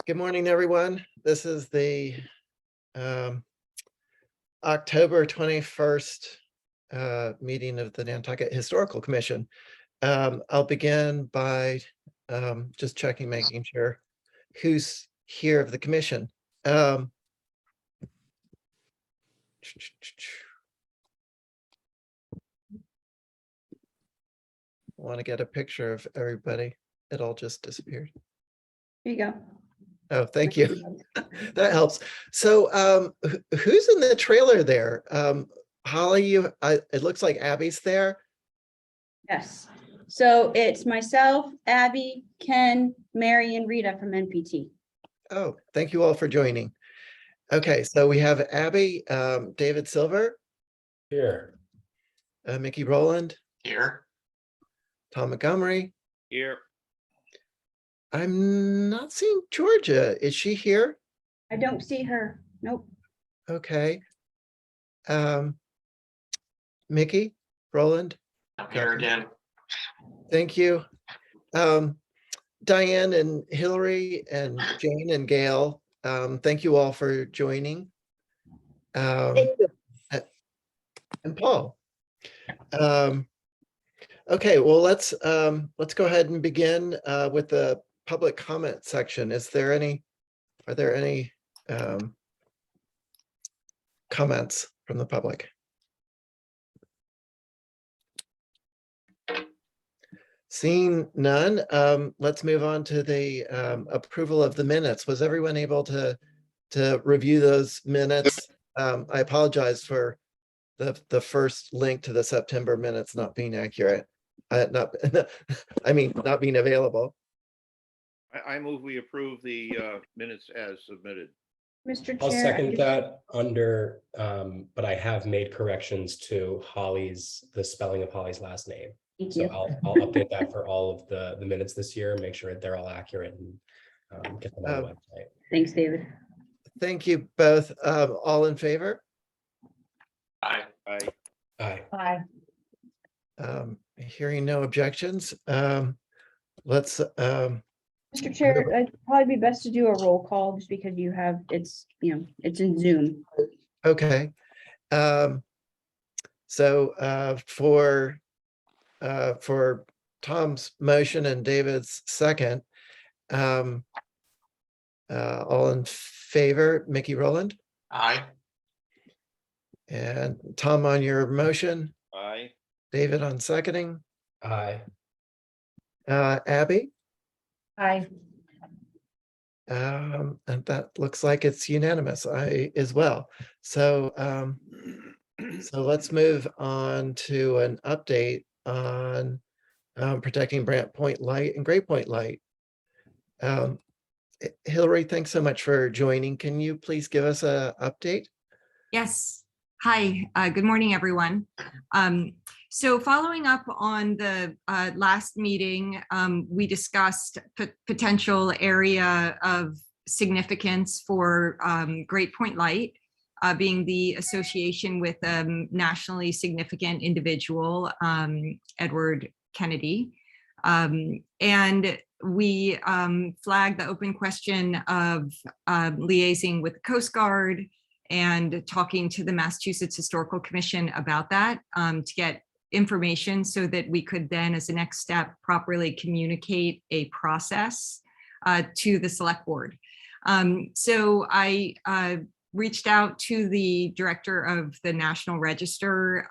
Good morning, everyone. This is the October 21st meeting of the Nantucket Historical Commission. I'll begin by just checking, making sure who's here of the commission. Want to get a picture of everybody. It all just disappeared. Here you go. Oh, thank you. That helps. So who's in the trailer there? Holly, it looks like Abby's there. Yes. So it's myself, Abby, Ken, Mary, and Rita from NPT. Oh, thank you all for joining. Okay, so we have Abby, David Silver. Here. Mickey Rowland. Here. Tom Montgomery. Here. I'm not seeing Georgia. Is she here? I don't see her. Nope. Okay. Mickey Rowland. I'm here again. Thank you. Diane and Hillary and Jane and Gail, thank you all for joining. And Paul. Okay, well, let's go ahead and begin with the public comment section. Are there any comments from the public? Seeing none, let's move on to the approval of the minutes. Was everyone able to review those minutes? I apologize for the first link to the September minutes not being accurate. Not being available. I move we approve the minutes as submitted. Mr. Chair. I'll second that under, but I have made corrections to the spelling of Holly's last name. Thank So you. I'll update that for all of the minutes this year, make sure they're all accurate and get them on the website. Thanks, David. Thank you both. All in favor? Aye. Aye. Bye. Hearing no objections, let's Mr. Chair, it'd probably be best to do a roll call just because it's in Zoom. okay. So for Tom's motion and David's second, all in favor, Mickey Rowland? Aye. And Tom on your motion? Aye. David on seconding? Aye. Abby? Aye. And that looks like it's unanimous. I as well. So let's move on to an update on protecting Brant Point Light and Great Point Light. Hillary, thanks so much for joining. Can you please give us an update? Yes. Hi, good morning, everyone. So following up on the last meeting, we discussed potential area of significance for Great Point Light, being the association with a nationally significant individual, Edward Kennedy. And we flagged the open question of liaising with the Coast Guard and talking to the Massachusetts Historical Commission about that to get information so that we could then, as a next step, properly communicate a process to the select board. So I reached out to the director of the National Register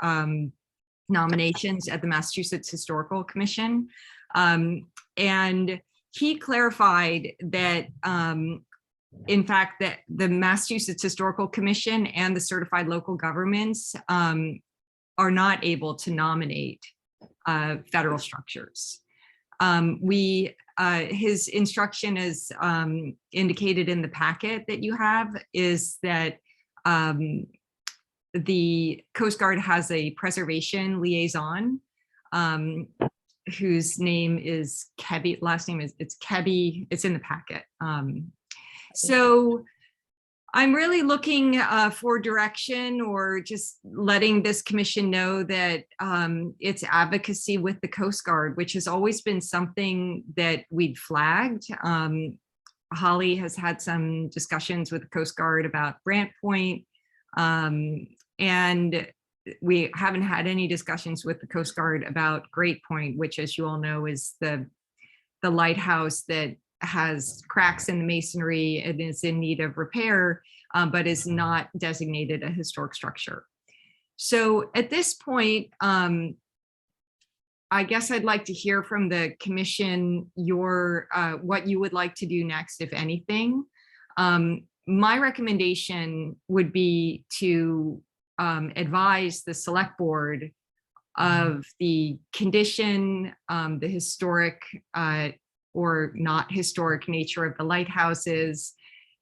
nominations at the Massachusetts Historical Commission. And he clarified that in fact, that the Massachusetts Historical Commission and the certified local governments are not able to nominate federal structures. His instruction is indicated in the packet that you have is that the Coast Guard has a preservation liaison whose name is Kebby, last name is, it's Kebby, it's in the packet. So I'm really looking for direction or just letting this commission know that it's advocacy with the Coast Guard, which has always been something that we'd flagged. Holly has had some discussions with the Coast Guard about Brant Point. And we haven't had any discussions with the Coast Guard about Great Point, which, as you all know, is the lighthouse that has cracks in the masonry and is in need of repair, but is not designated a historic structure. So at this point, I guess I'd like to hear from the commission what you would like to do next, if anything. My recommendation would be to advise the select board of the condition, the historic or not historic nature of the lighthouses,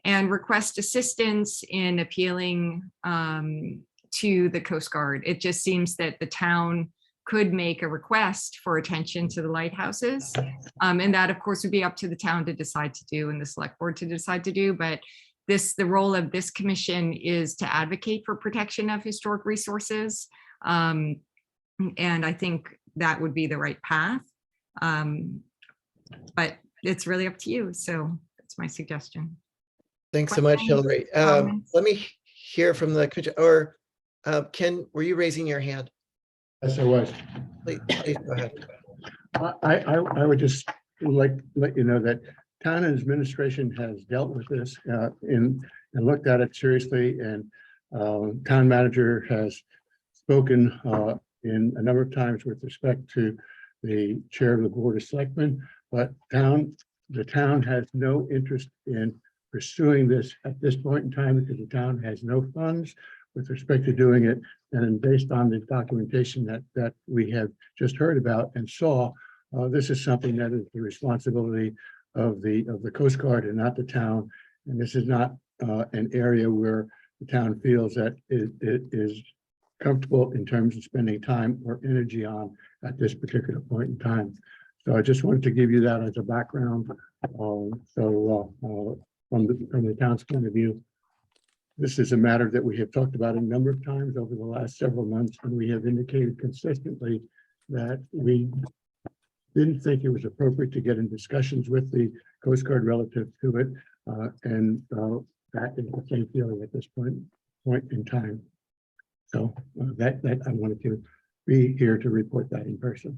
and request assistance in appealing to the Coast Guard. It just seems that the town could make a request for attention to the lighthouses. And that, of course, would be up to the town to decide to do and the select board to decide to do. But the role of this commission is to advocate for protection of historic resources. And I think that would be the right path. But it's really up to you. So that's my suggestion. Thanks so much, Questions, Hillary. comments? Let me hear from the, or Ken, were you raising your hand? Yes, I was. Please go ahead. I would just like to let you know that town administration has dealt with this and looked at it seriously, and town manager has spoken in a number of times with respect to the chair of the board of selectmen, but the town has no interest in pursuing this at this point in time because the town has no funds with respect to doing it. And based on the documentation that we have just heard about and saw, this is something that is the responsibility of the Coast Guard and not the town. And this is not an area where the town feels that it is comfortable in terms of spending time or energy on at this particular point in time. So I just wanted to give you that as a background. From the town's point of view, this is a matter that we have talked about a number of times over the last several months, and we have indicated consistently that we didn't think it was appropriate to get in discussions with the Coast Guard relative to it, and that is the same feeling at this point in time. So that I wanted to be here to report that in person.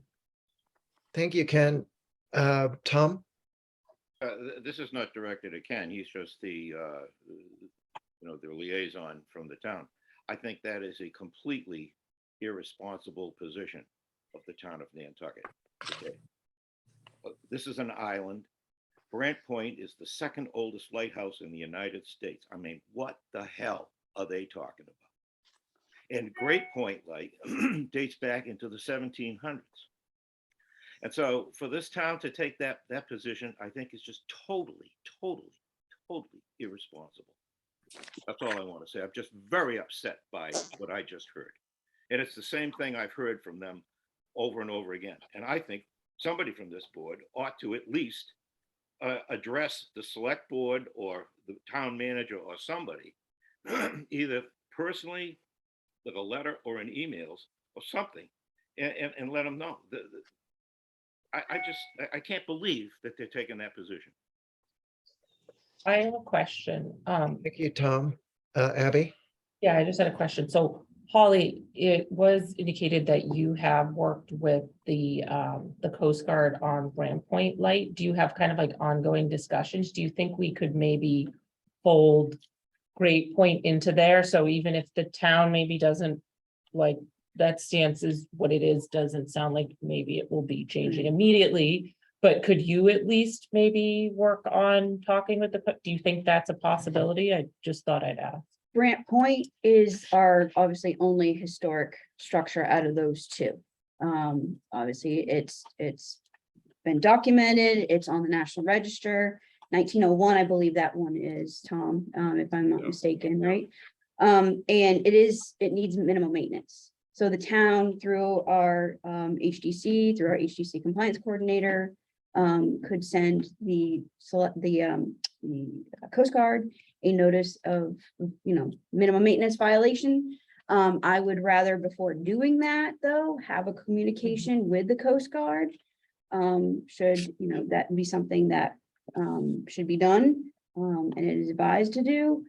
Thank you, Ken. Tom? This is not directed at Ken. He's just the liaison from the town. I think that is a completely irresponsible position of the town of Nantucket. Okay. This is an island. Brant Point is the second oldest lighthouse in the United States. I mean, what the hell are they talking about? And Great Point Light dates back into the 1700s. And so for this town to take that position, I think is just totally irresponsible. That's all I want to say. I'm just very upset by what I just heard. And it's the same thing I've heard from them over and over again. And I think somebody from this board ought to at least address the select board or the town manager or somebody, either personally with a letter or in emails or something, and let them know. I can't believe that they're taking that position. I have a question. Thank you, Tom. Abby? Yeah, I just had a question. So Holly, it was indicated that you have worked with the Coast Guard on Brant Point Light. Do you have kind of like ongoing discussions? Do you think we could maybe fold Great Point into there? So even if the town maybe doesn't like that stance is what it is, doesn't sound like maybe it will be changing immediately, but could you at least maybe work on talking with do you think that's a possibility? I just thought I'd ask. Brant Point is our obviously only historic structure out of those two. Obviously it's been documented, it's on the National Register. 1901, I believe that one is, Tom, if I'm not mistaken, right? And it needs minimum maintenance. So the town, through our HDC, through our HDC compliance coordinator, could send the Coast Guard a notice of, minimum maintenance violation. I would rather, before doing that though, have a communication with the Coast Guard. Should, that be something that should be done, and it is advised to do.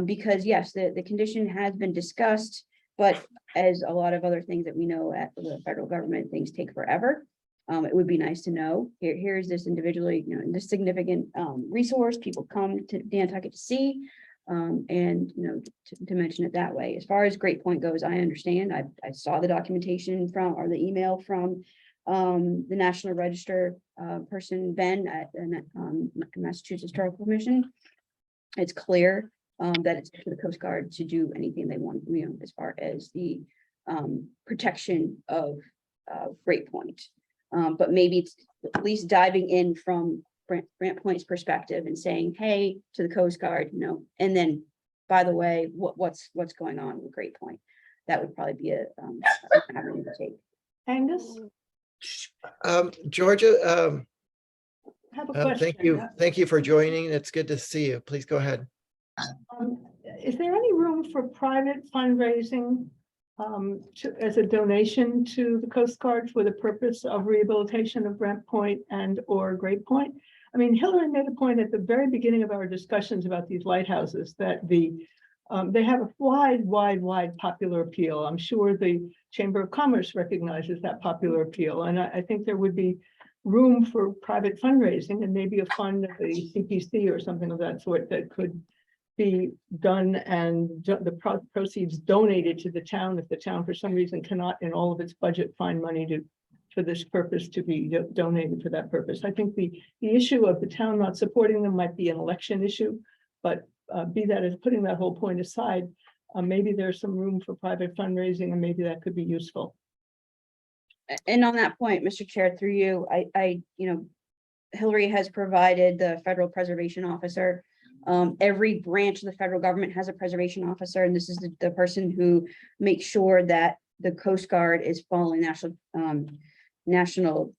Because yes, the condition has been discussed, but as a lot of other things that we know at the federal government, things take forever. It would be nice to know, here's this individually, this significant resource people come to Nantucket to see. And, to mention it that way. As far as Great Point goes, I understand. I saw the documentation from, or the email from the National Register person, Ben, at Massachusetts Historical Commission. It's clear that it's up to the Coast Guard to do anything they want, as far as the protection of Great Point. But maybe it's at least diving in from Brant Point's perspective and saying, hey, to the Coast Guard, and then, by the way, what's going on with Great Point? That would probably be a avenue to take. Angus, Georgia, I have a question. thank you for joining. It's good to see you. Please go ahead. Is there any room for private fundraising as a donation to the Coast Guard for the purpose of rehabilitation of Brant Point and or Great Point? I mean, Hillary made a point at the very beginning of our discussions about these lighthouses that they have a wide popular appeal. I'm sure the Chamber of Commerce recognizes that popular appeal, and I think there would be room for private fundraising and maybe a fund at the CPC or something of that sort that could be done and the proceeds donated to the town if the town for some reason cannot in all of its budget find money for this purpose to be donated for that purpose. I think the issue of the town not supporting them might be an election issue, but be that as putting that whole point aside, maybe there's some room for private fundraising and maybe that could be useful. And on that point, Mr. Chair, through you, Hillary has provided the federal preservation officer. Every branch of the federal government has a preservation officer, and this is the person who makes sure that the Coast Guard is following National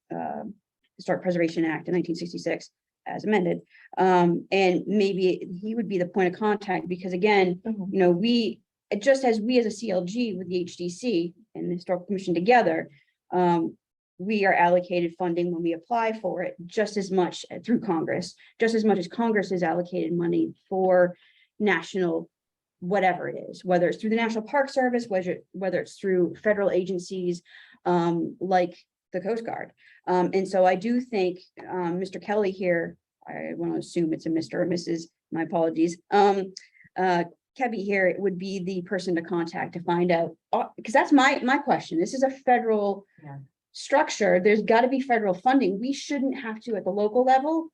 Historic Preservation Act in 1966 as amended. And maybe he would be the point of contact because again, we, just as we as a CLG with the HDC and the Historical Commission together, we are allocated funding when we apply for it just as much through Congress, just as much as Congress is allocated money for national, whatever it is, whether it's through the National Park Service, whether it's through federal agencies like the Coast Guard. And so I do think Mr. Kelly here, I want to assume it's a Mr. or Mrs., my apologies. Kebby here would be the person to contact to find out, because that's my question. This is a federal structure. There's got to be federal funding. We shouldn't have to at the local level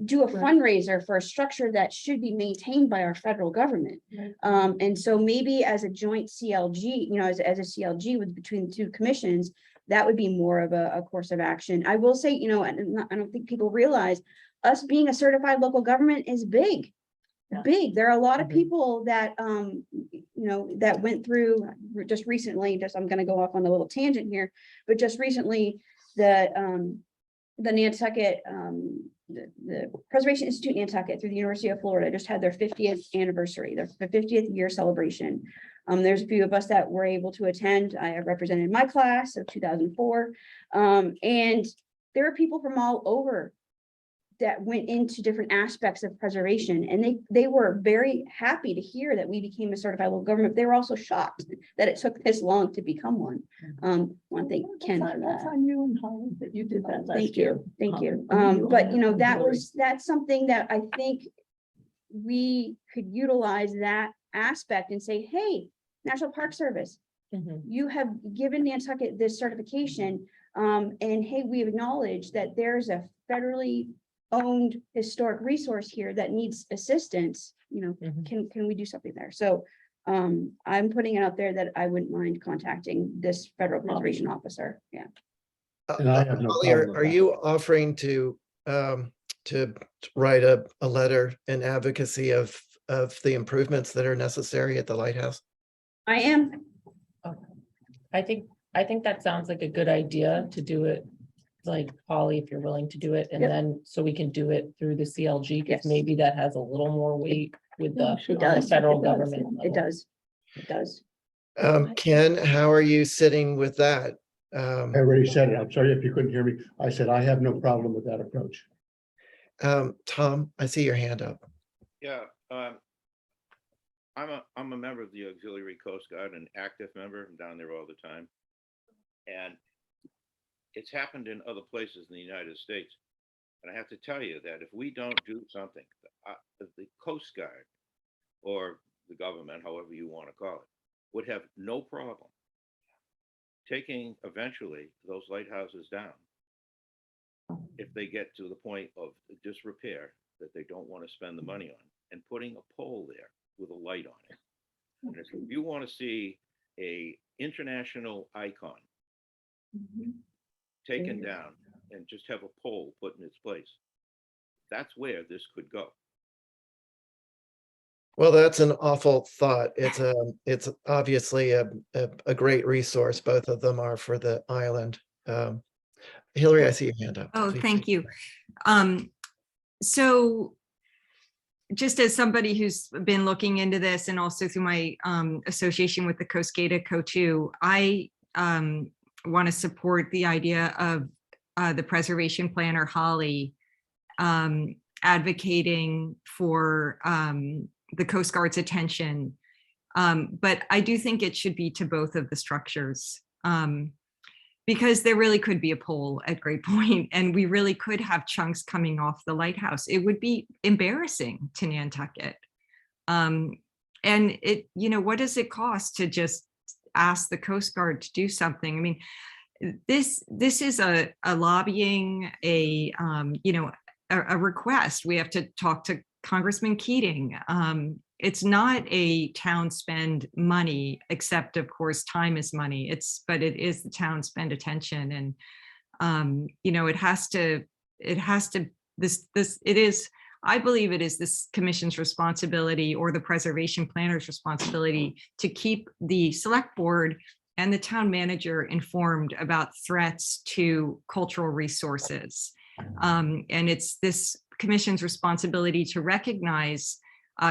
do a fundraiser for a structure that should be maintained by our federal government. And so maybe as a joint CLG, as a CLG with between the two commissions, that would be more of a course of action. I will say, and I don't think people realize us being a certified local government is big. Big. There are a lot of people that that went through just recently. I'm going to go off on a little tangent here, but just recently, the Nantucket, the Preservation Institute Nantucket through the University of Florida just had their 50th anniversary, their 50th year celebration. There's a few of us that were able to attend. I represented my class of 2004, and there are people from all over that went into different aspects of preservation, and they were very happy to hear that we became a certified local government. They were also shocked that it took this long to become one. I want to thank Ken for that. That's on you and Holly that you did that Thank last year. Thank you. You But and Hillary. that's something that I think we could utilize that aspect and say, hey, National Park Service, you have given Nantucket this certification, and hey, we acknowledge that there's a federally owned historic resource here that needs assistance. Can we do something there? So I'm putting it out there that I wouldn't mind contacting this federal preservation officer. Yeah. And I have no Holly, problem with are that. you offering to write a letter in advocacy of the improvements that are necessary at the lighthouse? I am. I think that sounds like a good idea to do it. Like Holly, if you're willing to do it, and then so we can do it through the CLG, because Yes. maybe that has a little more weight with the It on the does. federal It does. government. It level. does. It does. Ken, how are you sitting with that? I already said it. I'm sorry if you couldn't hear me. I said I have no problem with that approach. Tom, I see your hand up. Yeah, I'm a member of the Auxiliary Coast Guard, an active member. I'm down there all the time. And it's happened in other places in the United States. And I have to tell you that if we don't do something, the Coast Guard or the government, however you want to call it, would have no problem taking eventually those lighthouses down if they get to the point of disrepair that they don't want to spend the money on, and putting a pole there with a light on it. And if you want to see a international icon taken down and just have a pole put in its place, that's where this could go. Well, that's an awful thought. It's obviously a great resource. Both of them are for the island. Hillary, I see your hand up. Oh, Please. thank you. So just as somebody who's been looking into this and also through my association with the Coast Gata Co2, I want to support the idea of the preservation planner, Holly, advocating for the Coast Guard's attention. But I do think it should be to both of the structures. Because there really could be a pole at Great Point, and we really could have chunks coming off the lighthouse. It would be embarrassing to Nantucket. And it, what does it cost to just ask the Coast Guard to do something? I mean, this is a lobbying, a request. We have to talk to Congressman Keating. It's not a town spend money, except of course time is money. But it is the town spend attention, and I believe it is this commission's responsibility, or the preservation planner's responsibility, to keep the select board and the town manager informed about threats to cultural resources. And it's this commission's responsibility to recognize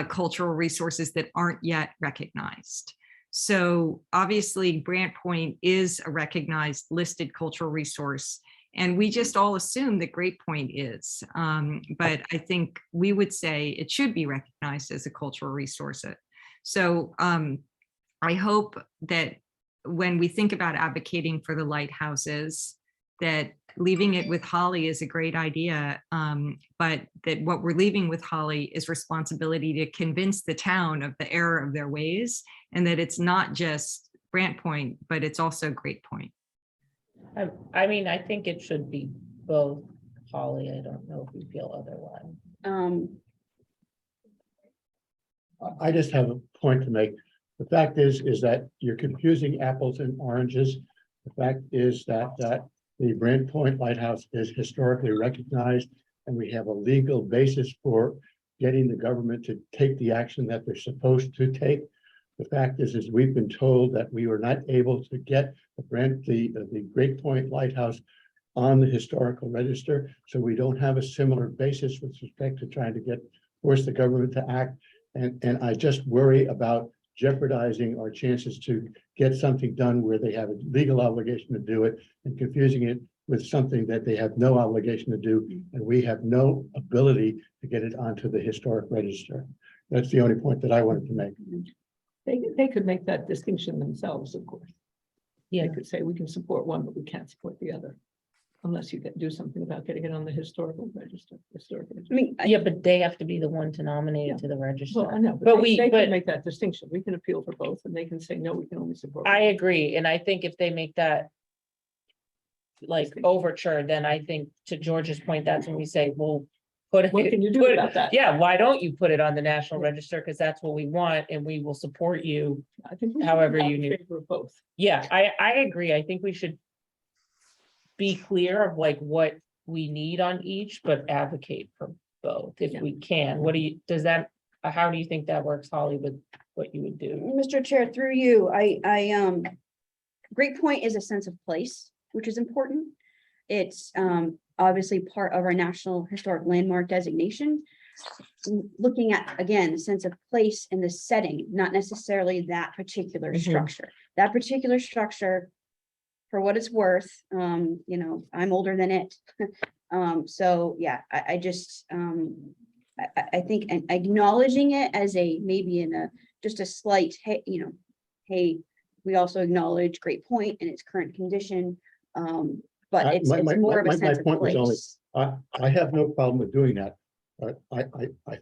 cultural resources that aren't yet recognized. So obviously Brant Point is a recognized listed cultural resource, and we just all assume that Great Point is. But I think we would say it should be recognized as a cultural resource. So I hope that when we think about advocating for the lighthouses, that leaving it with Holly is a great idea, but that what we're leaving with Holly is responsibility to convince the town of the error of their ways, and that it's not just Brant Point, but it's also Great Point. I mean, I think it should be both, Holly. I don't know if you feel otherwise. I just have a point to make. The fact is that you're confusing apples and oranges. The fact is that the Brant Point Lighthouse is historically recognized, and we have a legal basis for getting the government to take the action that they're supposed to take. The fact is we've been told that we were not able to get the Great Point Lighthouse on the historical register, so we don't have a similar basis with respect to trying to force the government to act. And I just worry about jeopardizing our chances to get something done where they have a legal obligation to do it, and confusing it with something that they have no obligation to do, and we have no ability to get it onto the historic register. That's the only point that I wanted to make. They could make that distinction themselves, of course. Yeah. They could say we can support one, but we can't support the other, unless you do something about getting it on the historical register. I mean, Yeah, but they have to be the one to nominate it to the register. Well, I know, But they but can make that distinction. We can appeal for both, and they can say, no, we can only support. I one." agree, and I think if they make that like overture, then I think, to George's point, that's when we say, well, put it. What can you do put it- about that? Yeah, why don't you put it on the national register? Because that's what we want, and we will support you. I think we should However be you in need- favor of both. Yeah, I agree. I think we should be clear of like what we need on each, but advocate for both if we can. What do you, how do you think that works, Holly, with what you would do? Mr. Chair, through you, Great Point is a sense of place, which is important. It's obviously part of our National Historic Landmark designation. Looking at, again, the sense of place in the setting, not necessarily that particular structure. That particular structure, for what it's worth, I'm older than it. So yeah, I just, I think and acknowledging it as a, maybe in a, just a slight, hey, you know, hey, we also acknowledge Great Point in its current condition. But it's more of a sense of point was only, place. I have no problem with doing that. But I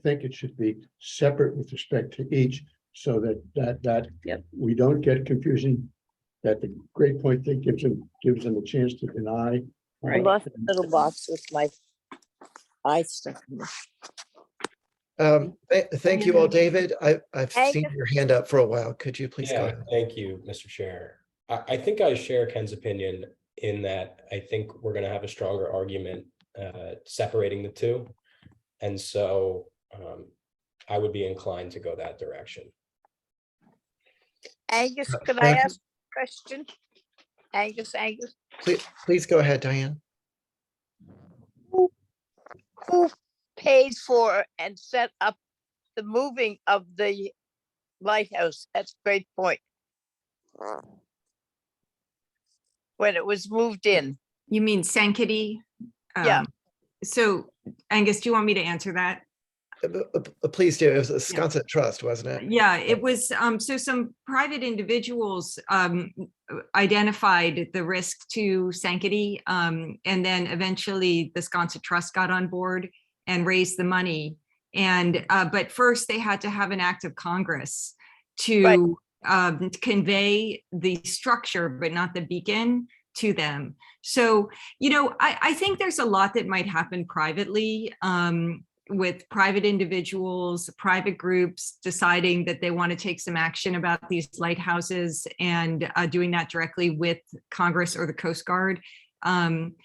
think it should be separate with respect to each, so that Yep. we don't get confusion. That the Great Point thing gives them a chance to deny. Right. I lost a little box with my eye stuff. in it. Thank you all, David. I've seen Angus? your hand up for a while. Could you please go Yeah, ahead? thank you, Mr. Chair. I think I share Ken's opinion in that I think we're gonna have a stronger argument separating the two. And so I would be inclined to go that direction. Angus, could I thank you. ask a question? Angus, Please go ahead, Diane. who paid for and set up the moving of the lighthouse at Great Point? When it was moved in? You mean Sankey? Yeah. So Angus, do you want me to answer that? Please do. It was a Sconset Trust, wasn't it? Yeah, it was, so some private individuals identified the risk to Sankey, and then eventually the Sconset Trust got on board and raised the money. And, but first they had to have an act of Congress to convey the structure, but not the beacon, to them. So, you know, I think there's a lot that might happen privately, with private individuals, private groups deciding that they want to take some action about these lighthouses, and doing that directly with Congress or the Coast Guard. And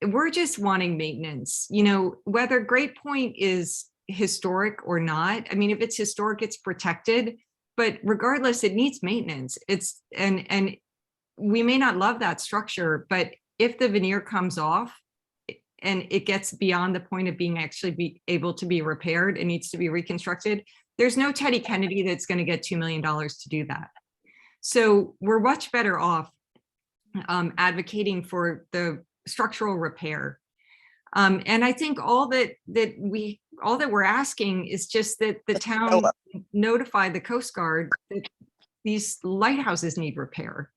we're just wanting maintenance, you know, whether Great Point is historic or not. I mean, if it's historic, it's protected, but regardless, it needs maintenance. It's, and we may not love that structure, but if the veneer comes off and it gets beyond the point of being actually be able to be repaired, it needs to be reconstructed. There's no Teddy Kennedy that's going to get $2 million to do that. So we're much better off advocating for the structural repair. And I think all that we're asking is just that the town notify the Coast Guard that these lighthouses need repair.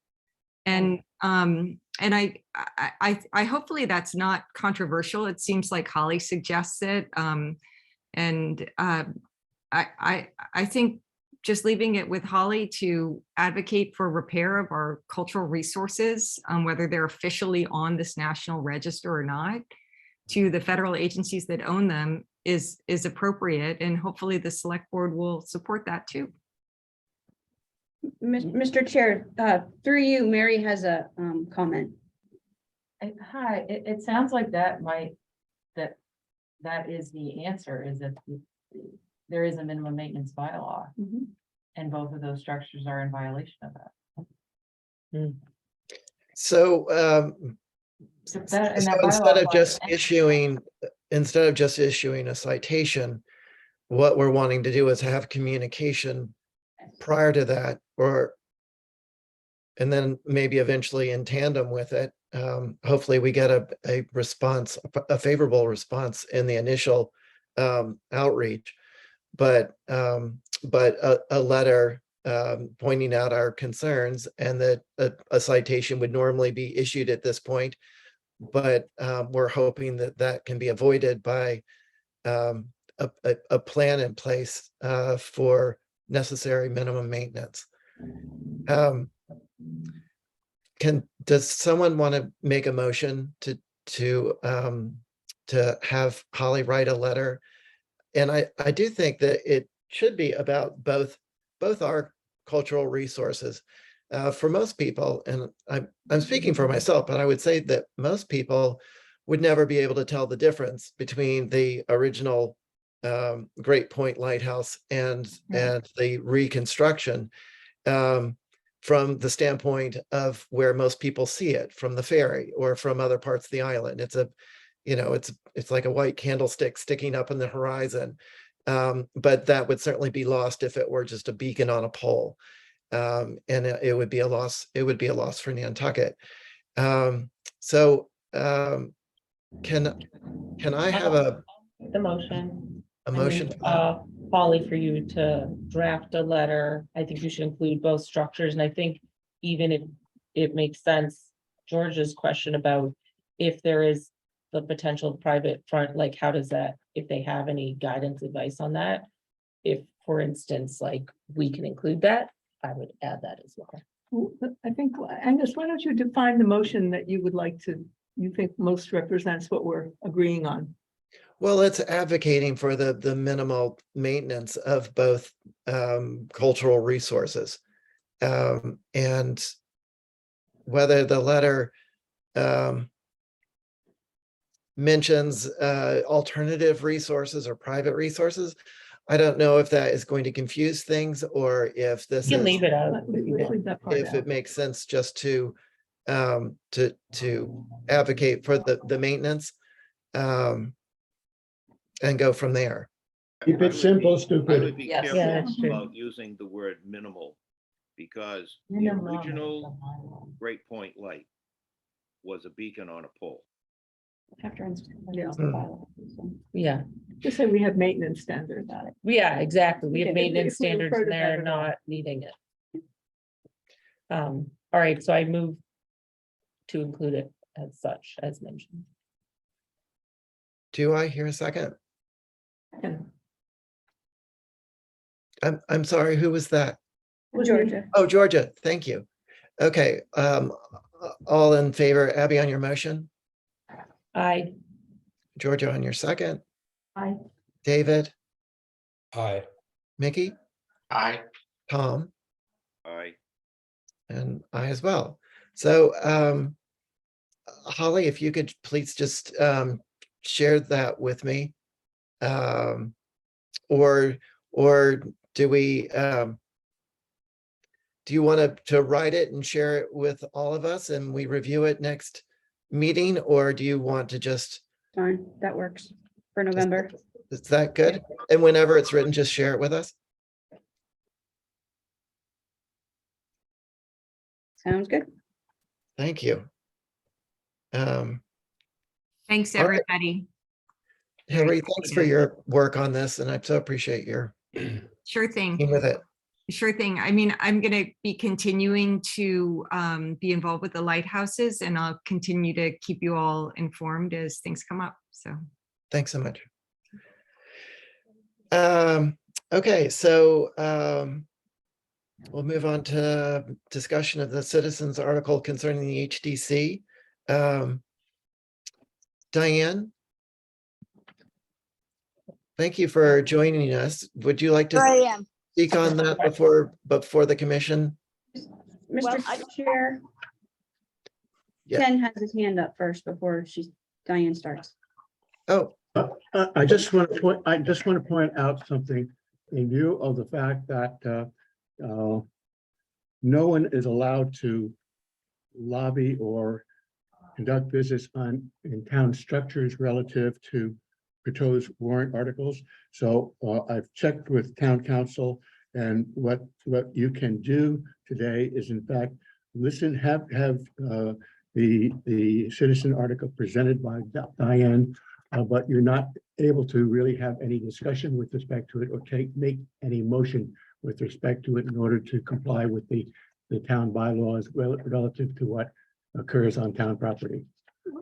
And I hopefully that's not controversial. It seems like Holly suggests it. And I think just leaving it with Holly to advocate for repair of our cultural resources, whether they're officially on this national register or not, to the federal agencies that own them is appropriate. And hopefully the select board will support that too. Mr. Chair, through you, Mary has a comment. Hi, it sounds like that is the answer, is that there is a minimum maintenance bylaw, and both of those structures are in violation of that. So So instead of just issuing a citation, what we're wanting to do is have communication prior to that, and then maybe eventually in tandem with it. Hopefully we get a response, a favorable response in the initial outreach, but a letter pointing out our concerns, and that a citation would normally be issued at this point. But we're hoping that that can be avoided by a plan in place for necessary minimum maintenance. Does someone want to make a motion to have Holly write a letter? And I do think that it should be about both our cultural resources. For most people, and I'm speaking for myself, but I would say that most people would never be able to tell the difference between the original Great Point Lighthouse and the reconstruction, from the standpoint of where most people see it, from the ferry or from other parts of the island. It's it's like a white candlestick sticking up in the horizon, but that would certainly be lost if it were just a beacon on a pole, and it would be a loss. It would be a loss for Nantucket. So Can I have The motion. a I motion? move, for that? Polly, for you to draft a letter. I think you should include both structures, and I think even if it makes sense, George's question about if there is the potential private front, like how does that, if they have any guidance, advice on that? If, for instance, like we can include that, I would add that as well. Well, I think, Angus, why don't you define the motion that you would like to, you think most represents what we're agreeing on? Well, it's advocating for the minimal maintenance of both cultural resources. And whether the letter mentions alternative resources or private resources, I don't know if that is going to confuse things or if this You can is, leave it out. Let's leave that part if it out. makes sense just to advocate for the maintenance. And go from there. Keep I it would simple, be- I stupid. would be Yes. Yeah, careful that's true. about using the word minimal, because the Minimum is original the bylaw. Great Point Light was a beacon on a pole. Chapter and- Yeah. Yeah, Just say we have maintenance standards. Got it. yeah, exactly. We have Okay, if- maintenance if we refer standards to and that they're at all. not needing it. All right, so I move to include it as such, as mentioned. Do I hear a second? And I'm sorry, who was that? Georgia. Oh, Georgia, thank you. Okay, all in favor, Abby on your motion, I, Georgia on your second, I, David, Aye. Mickey, Aye. Tom, I, and I as well. So Holly, if you could please just share that with me. Or do we do you want to write it and share it with all of us and we review it next meeting, or do you want to just, Fine, that works for November. is that good? And whenever it's written, just share it with us? Sounds good. Thank you. Thanks, All right. everybody. Hillary, thanks for your work on this, and I so appreciate your Sure being thing. with it. Sure thing. I mean, I'm going to be continuing to be involved with the lighthouses, and I'll continue to keep you all informed as things come up. So Thanks so much. Okay, so we'll move on to discussion of the citizens article concerning the HDC. Diane? Thank you for joining us. Would you like Here I to am. speak on that before the commission? Well, Mr. Chair. Yeah. Ken has his hand up first before Diane starts. Oh, I just want to point out something in view of the fact that no one is allowed to lobby or conduct business in town structures relative to proposed warrant articles. So I've checked with town council, and what you can do today is in fact have the citizen article presented by Diane, but you're not able to really have any discussion with respect to it or make any motion with respect to it in order to comply with the town bylaws relative to what occurs on town property.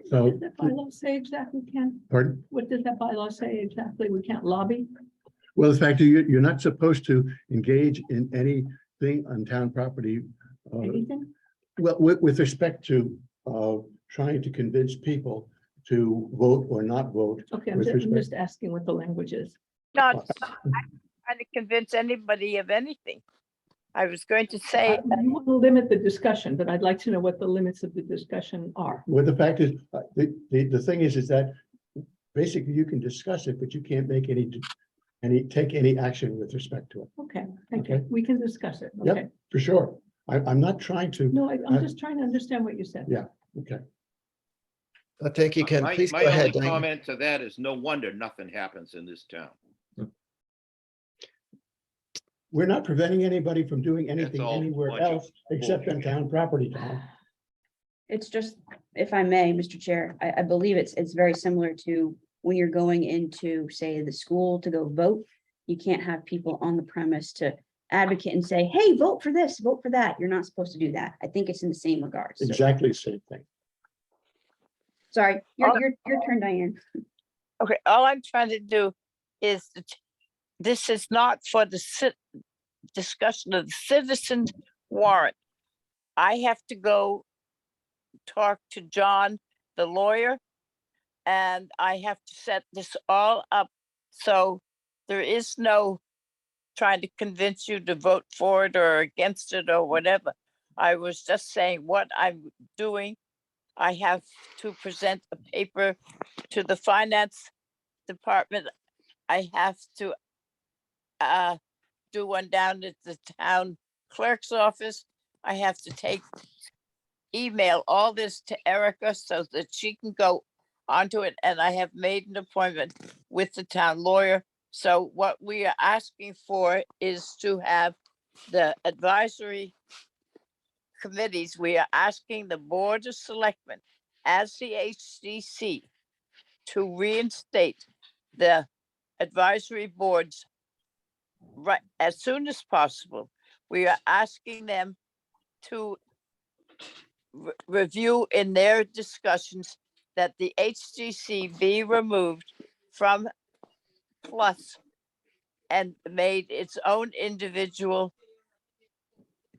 So- What does that bylaw say exactly, Ken? Pardon? What does that bylaw say exactly? We can't lobby? Well, the fact that you're not supposed to engage in anything on town property. Anything? Well, with respect to trying to convince people to vote or not vote. Okay, I'm with just respect- asking what the language is. Not trying to convince anybody of anything. I was going to say, You want to limit the discussion, but I'd like to know what the limits of the discussion are. Well, the fact is, the thing is that basically you can discuss it, but you can't make take any action with respect to it, Okay, thank you. Okay. We can discuss it. Yep. Okay. for sure. I'm not trying to, No, I'm just trying to understand what you said. Yeah. okay. thank you, Ken. my Please my go only ahead, Diane. comment to that is no wonder nothing happens in this town. We're not preventing anybody from doing anything all anywhere bunch of else except on town property, Tom. It's just, if I may, Mr. Chair, I believe it's very similar to when you're going into, say, the school to go vote. You can't have people on the premise to advocate and say, hey, vote for this, vote for that. You're not supposed to do that. I think it's in the same regards. So, Exactly the same thing. sorry, your turn, Diane. Okay, all I'm trying to do is, this is not for the discussion of the citizen warrant. I have to go talk to John, the lawyer, and I have to set this all up. So there is no trying to convince you to vote for it or against it or whatever. I was just saying what I'm doing. I have to present a paper to the finance department. I have to do one down at the town clerk's office. I have to email all this to Erica so that she can go onto it. And I have made an appointment with the town lawyer. So what we are asking for is to have the advisory committees. We are asking the Board of Selectmen as the HDC to reinstate the advisory boards right as soon as possible. We are asking them to review in their discussions that the HDC be removed from Plus and made its own individual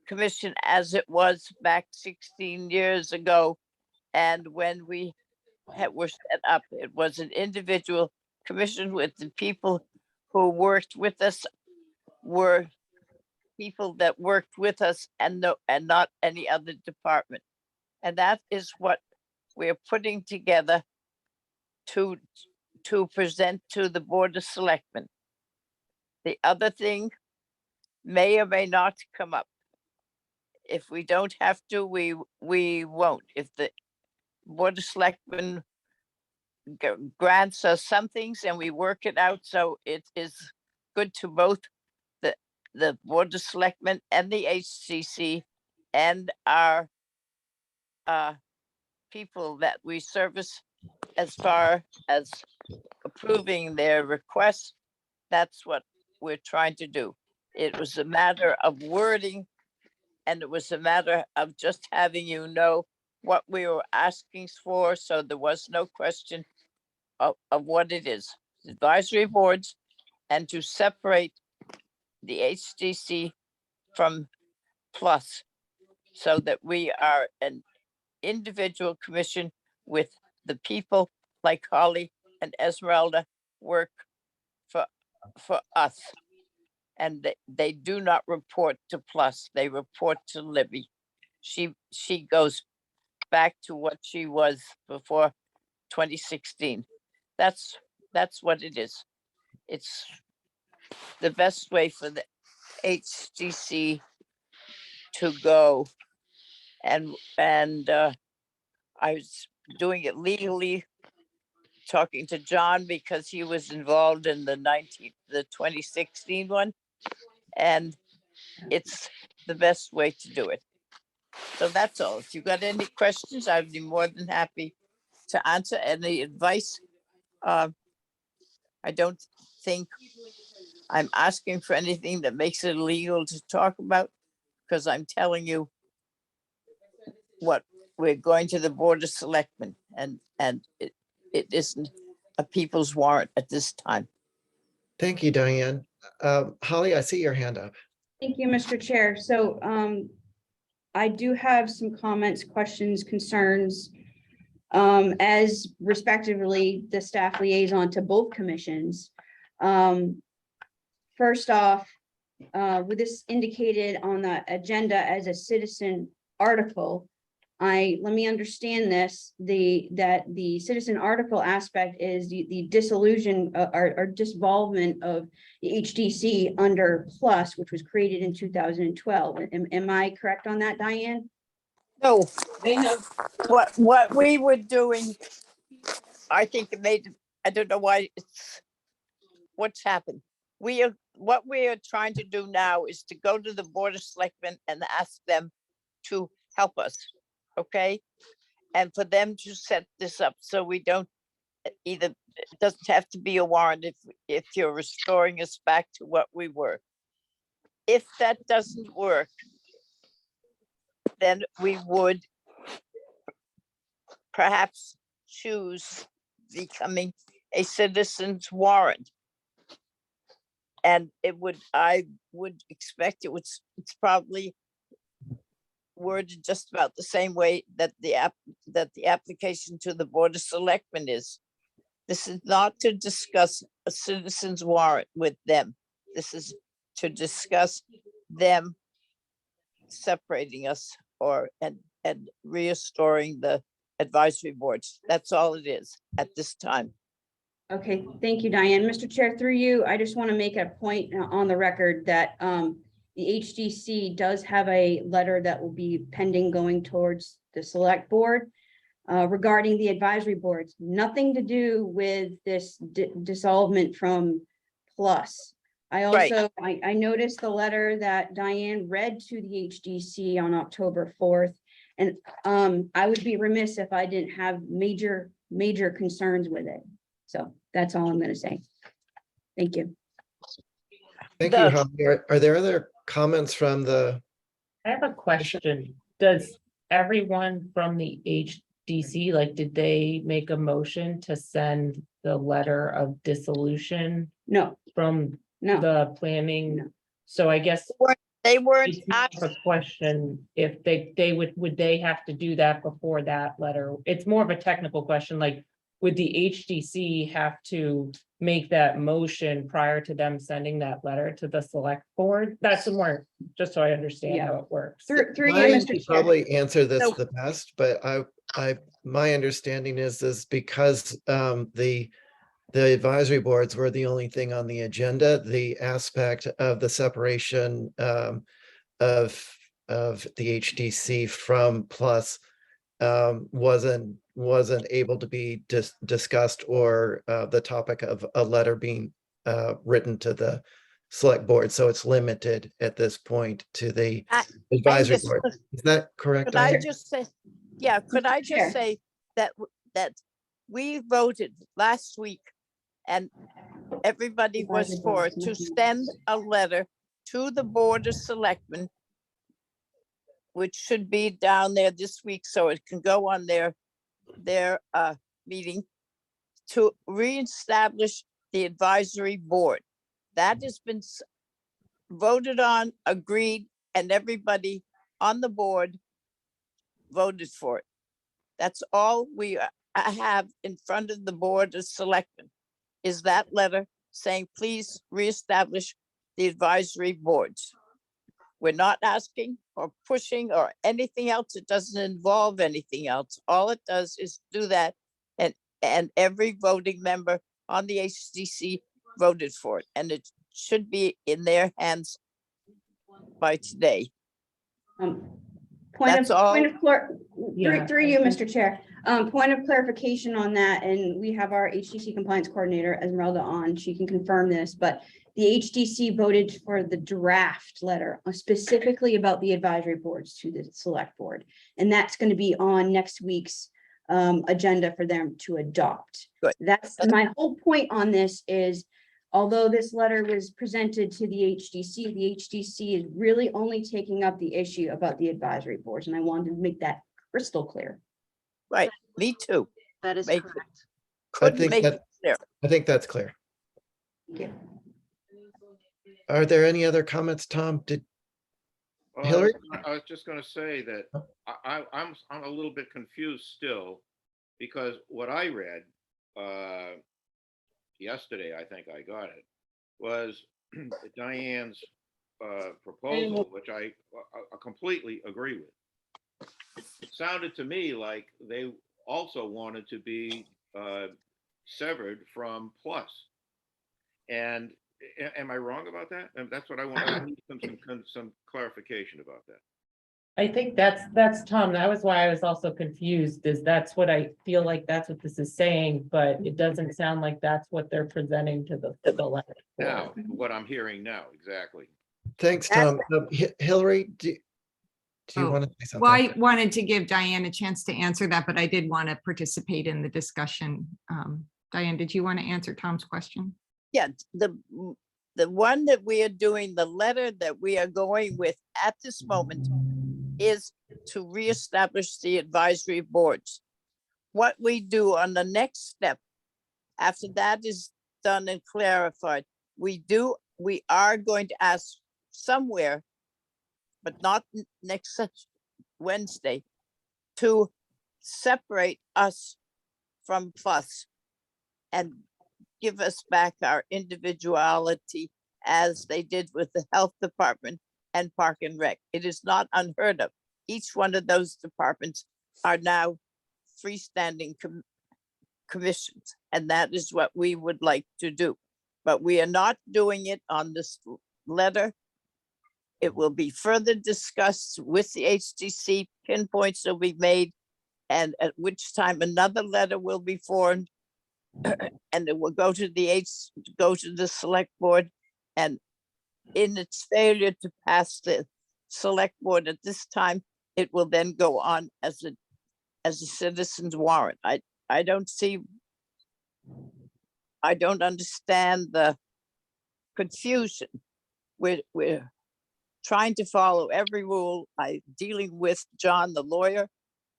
commission as it was back 16 years ago. And when we were set up, it was an individual commission with the people who worked with us were people that worked with us and not any other department. And that is what we're putting together to present to the Board of Selectmen. The other thing may or may not come up. If we don't have to, we won't. If the Board of Selectmen grants us some things and we work it out, so it is good to both the Board of Selectmen and the HCC and our people that we service as far as approving their requests. That's what we're trying to do. It was a matter of wording, and it was a matter of just having you know what we were asking for, so there was no question of what it is. Advisory boards, and to separate the HDC from Plus, so that we are an individual commission with the people like Holly and Esmeralda work for us. And they do not report to Plus, they report to Libby. She goes back to what she was before 2016. That's what it is. It's the best way for the HDC to go. And I was doing it legally, talking to John because he was involved in the 2016 one. And it's the best way to do it. So that's all. If you've got any questions, I'd be more than happy to answer any advice. I don't think I'm asking for anything that makes it illegal to talk about, because I'm telling you what we're going to the Board of Selectmen, and it isn't a people's warrant at this time. Thank you, Diane. Holly, I see your hand up. Thank you, Mr. Chair. So I do have some comments, questions, concerns as respectively the staff liaison to both commissions. First off, with this indicated on the agenda as a citizen article, let me understand this, that the citizen article aspect is the dissolution or disvolvement of the HDC under Plus, which was created in 2012. Am I correct on that, Diane? No, they have what we were doing. I think it made, I don't know why what's happened. What we are trying to do now is to go to the Board of Selectmen and ask them to help us. Okay, and for them to set this up so we don't either, it doesn't have to be a warrant if you're restoring us back to what we were. If that doesn't work, then we would perhaps choose becoming a citizen's warrant. And I would expect it's probably worded just about the same way that the application to the Board of Selectmen is. This is not to discuss a citizen's warrant with them. This is to discuss them separating us and restoring the advisory boards. That's all it is at this time. Okay, thank you, Diane. Mr. Chair, through you, I just want to make a point on the record that the HDC does have a letter that will be pending going towards the select board regarding the advisory boards. Nothing to do with this dissolvement from Plus. I Right. also, I noticed the letter that Diane read to the HDC on October 4th. And I would be remiss if I didn't have major concerns with it. So that's all I'm gonna say. Thank you. Thank you, Holly. Are there other comments from the, I have a question. Does everyone from the HDC, like, did they make a motion to send the letter of dissolution No, from no, the planning? So I guess They weren't it's more of a question if they would they have to do that before that letter? It's more of a technical question, like, would the HDC have to make that motion prior to them sending that letter to the select board? That's more, just so I understand Yeah. how it works. through you, Ryan Mr. could Chair. probably answer this So- the best, but my understanding is because the advisory boards were the only thing on the agenda, the aspect of the separation of the HDC from Plus wasn't able to be discussed, or the topic of a letter being written to the select board. So it's limited at this point to the I- advisory Angus, board. Is that correct? Could I Diane? just say, yeah, could I Chair. just say that we voted last week and everybody was Advisory for boards, to nothing send a letter to the Board of Selectmen, which should be down there this week, so it can go on their meeting to reestablish the advisory board. That has been voted on, agreed, and everybody on the board voted for it. That's all I have in front of the Board of Selectmen, is that letter saying, please reestablish the advisory boards. We're not asking or pushing or anything else. It doesn't involve anything else. All it does is do that. And every voting member on the HDC voted for it. And it should be in their hands by today. Point That's all. Yeah. Through you, Mr. Chair. Point of clarification on that, and we have our HDC compliance coordinator Esmeralda on, she can confirm this, but the HDC voted for the draft letter specifically about the advisory boards to the select board. And that's going to be on next week's agenda for them to adopt. Good. That's my whole point on this is, although this letter was presented to the HDC is really only taking up the issue about the advisory boards, and I wanted to make that crystal clear. Right, me too. That is Make- correct. Couldn't think make that- it clear. I think that's clear. Thank you. Are there any other comments, Tom? Hillary? I was just gonna say that I'm a little bit confused still, because what I read yesterday, I think I got it, was Diane's proposal, which I completely agree with. It sounded to me like they also wanted to be severed from Plus. And am I wrong about that? And that's what I want. I need some clarification about that. I think that's Tom. That was why I was also confused, is that's what I feel like that's what this is saying, but it doesn't sound like that's what they're presenting to the letter. Now, what I'm hearing now, exactly. Thanks, Tom. Hillary, do you Oh, want to say Well, something? I wanted to give Diane a chance to answer that, but I did want to participate in the discussion. Diane, did you want to answer Tom's question? Yeah, the one that we are doing, the letter that we are going with at this moment is to reestablish the advisory boards. What we do on the next step, after that is done and clarified, we are going to ask somewhere, but not next Wednesday, to separate us from FUS and give us back our individuality as they did with the health department and park and rec. It is not unheard of. Each one of those departments are now freestanding commissions, and that is what we would like to do. But we are not doing it on this letter. It will be further discussed with the HDC, pinpoints will be made, and at which time another letter will be formed. And it will go to the select board, and in its failure to pass the select board at this time, it will then go on as a citizen's warrant. I don't understand the confusion. We're trying to follow every rule. I dealing with John, the lawyer,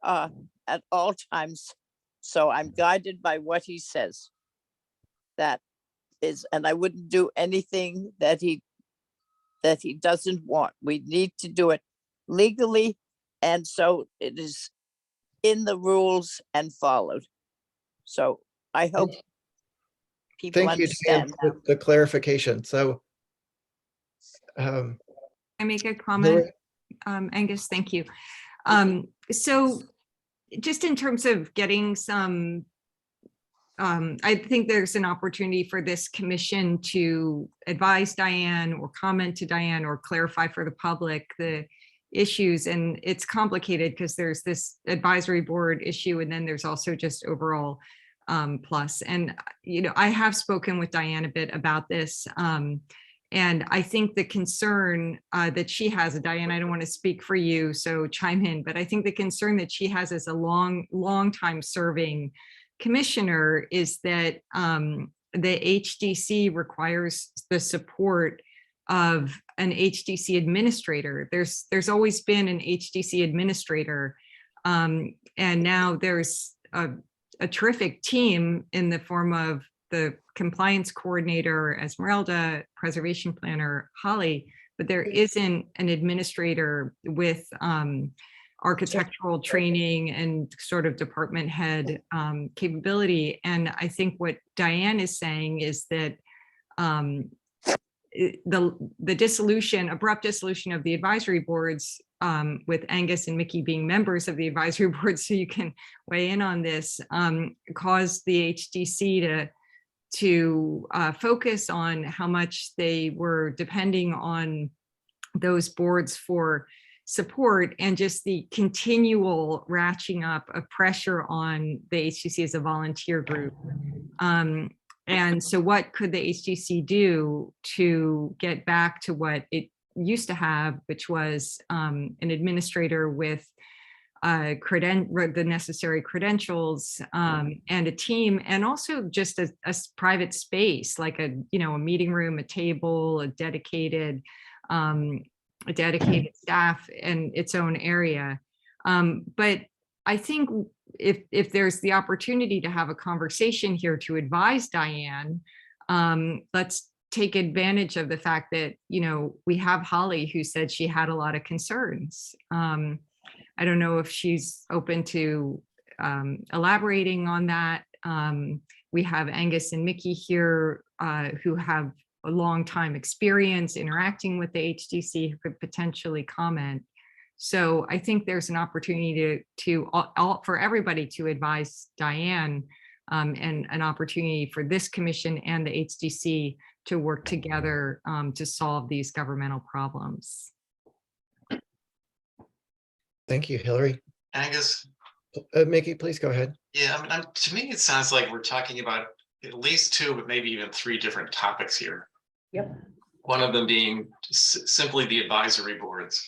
at all times. So I'm guided by what he says. That is, and I wouldn't do anything that he doesn't want. We need to do it legally. And so it is in the rules and followed. So I hope people Thank you, Diane, understand. for the clarification. So I make a comment, Angus, thank you. So just in terms of getting some, I think there's an opportunity for this commission to advise Diane or comment to Diane or clarify for the public the issues. And it's complicated because there's this advisory board issue, and then there's also just overall plus. And, you know, I have spoken with Diane a bit about this. And I think the concern that she has, and Diane, I don't want to speak for you, so chime in, but I think the concern that she has as a long time serving commissioner is that the HDC requires the support of an HDC administrator. There's always been an HDC administrator, and now there's a terrific team in the form of the compliance coordinator, Esmeralda, preservation planner, Holly, but there isn't an administrator with architectural training and sort of department head capability. And I think what Diane is saying is that the dissolution, abrupt dissolution of the advisory boards, with Angus and Mickey being members of the advisory board, so you can weigh in on this, caused the HDC to focus on how much they were depending on those boards for support, and just the continual ratcheting up of pressure on the HDC as a volunteer group. And so what could the HDC do to get back to what it used to have, which was an administrator with the necessary credentials, and a team, and also just a private space, like a meeting room, a table, a dedicated staff and its own area. But I think if there's the opportunity to have a conversation here to advise Diane, let's take advantage of the fact that, we have Holly, who said she had a lot of concerns. I don't know if she's open to elaborating on that. We have Angus and Mickey here, who have a long time experience interacting with the HDC, who could potentially comment. So I think there's an opportunity for everybody to advise Diane, and an opportunity for this commission and the HDC to work together to solve these governmental problems. thank you, Hillary. Angus, Mickey, please go ahead. yeah, I mean, to me, it sounds like we're talking about at least two, but maybe even three different topics here. Yep. One of them being simply the advisory boards.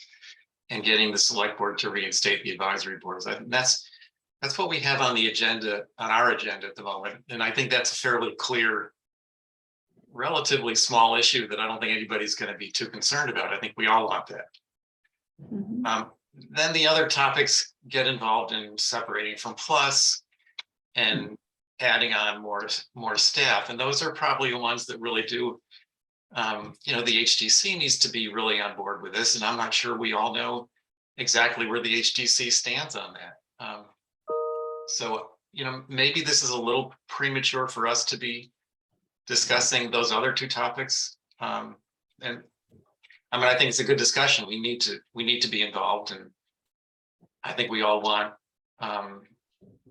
and getting the select board to reinstate the advisory boards. I think that's what we have on the agenda, on our agenda at the moment. And I think that's a fairly clear, relatively small issue that I don't think anybody's going to be too concerned about. I think we all want that. Mhm. Then the other topics get involved in separating from plus and adding on more staff. And those are probably the ones that really do, you know, the HDC needs to be really on board with this. And I'm not sure we all know exactly where the HDC stands on that. So, you know, maybe this is a little premature for us to be discussing those other two topics. And I mean, I think it's a good discussion. We need to be involved, and I think we all want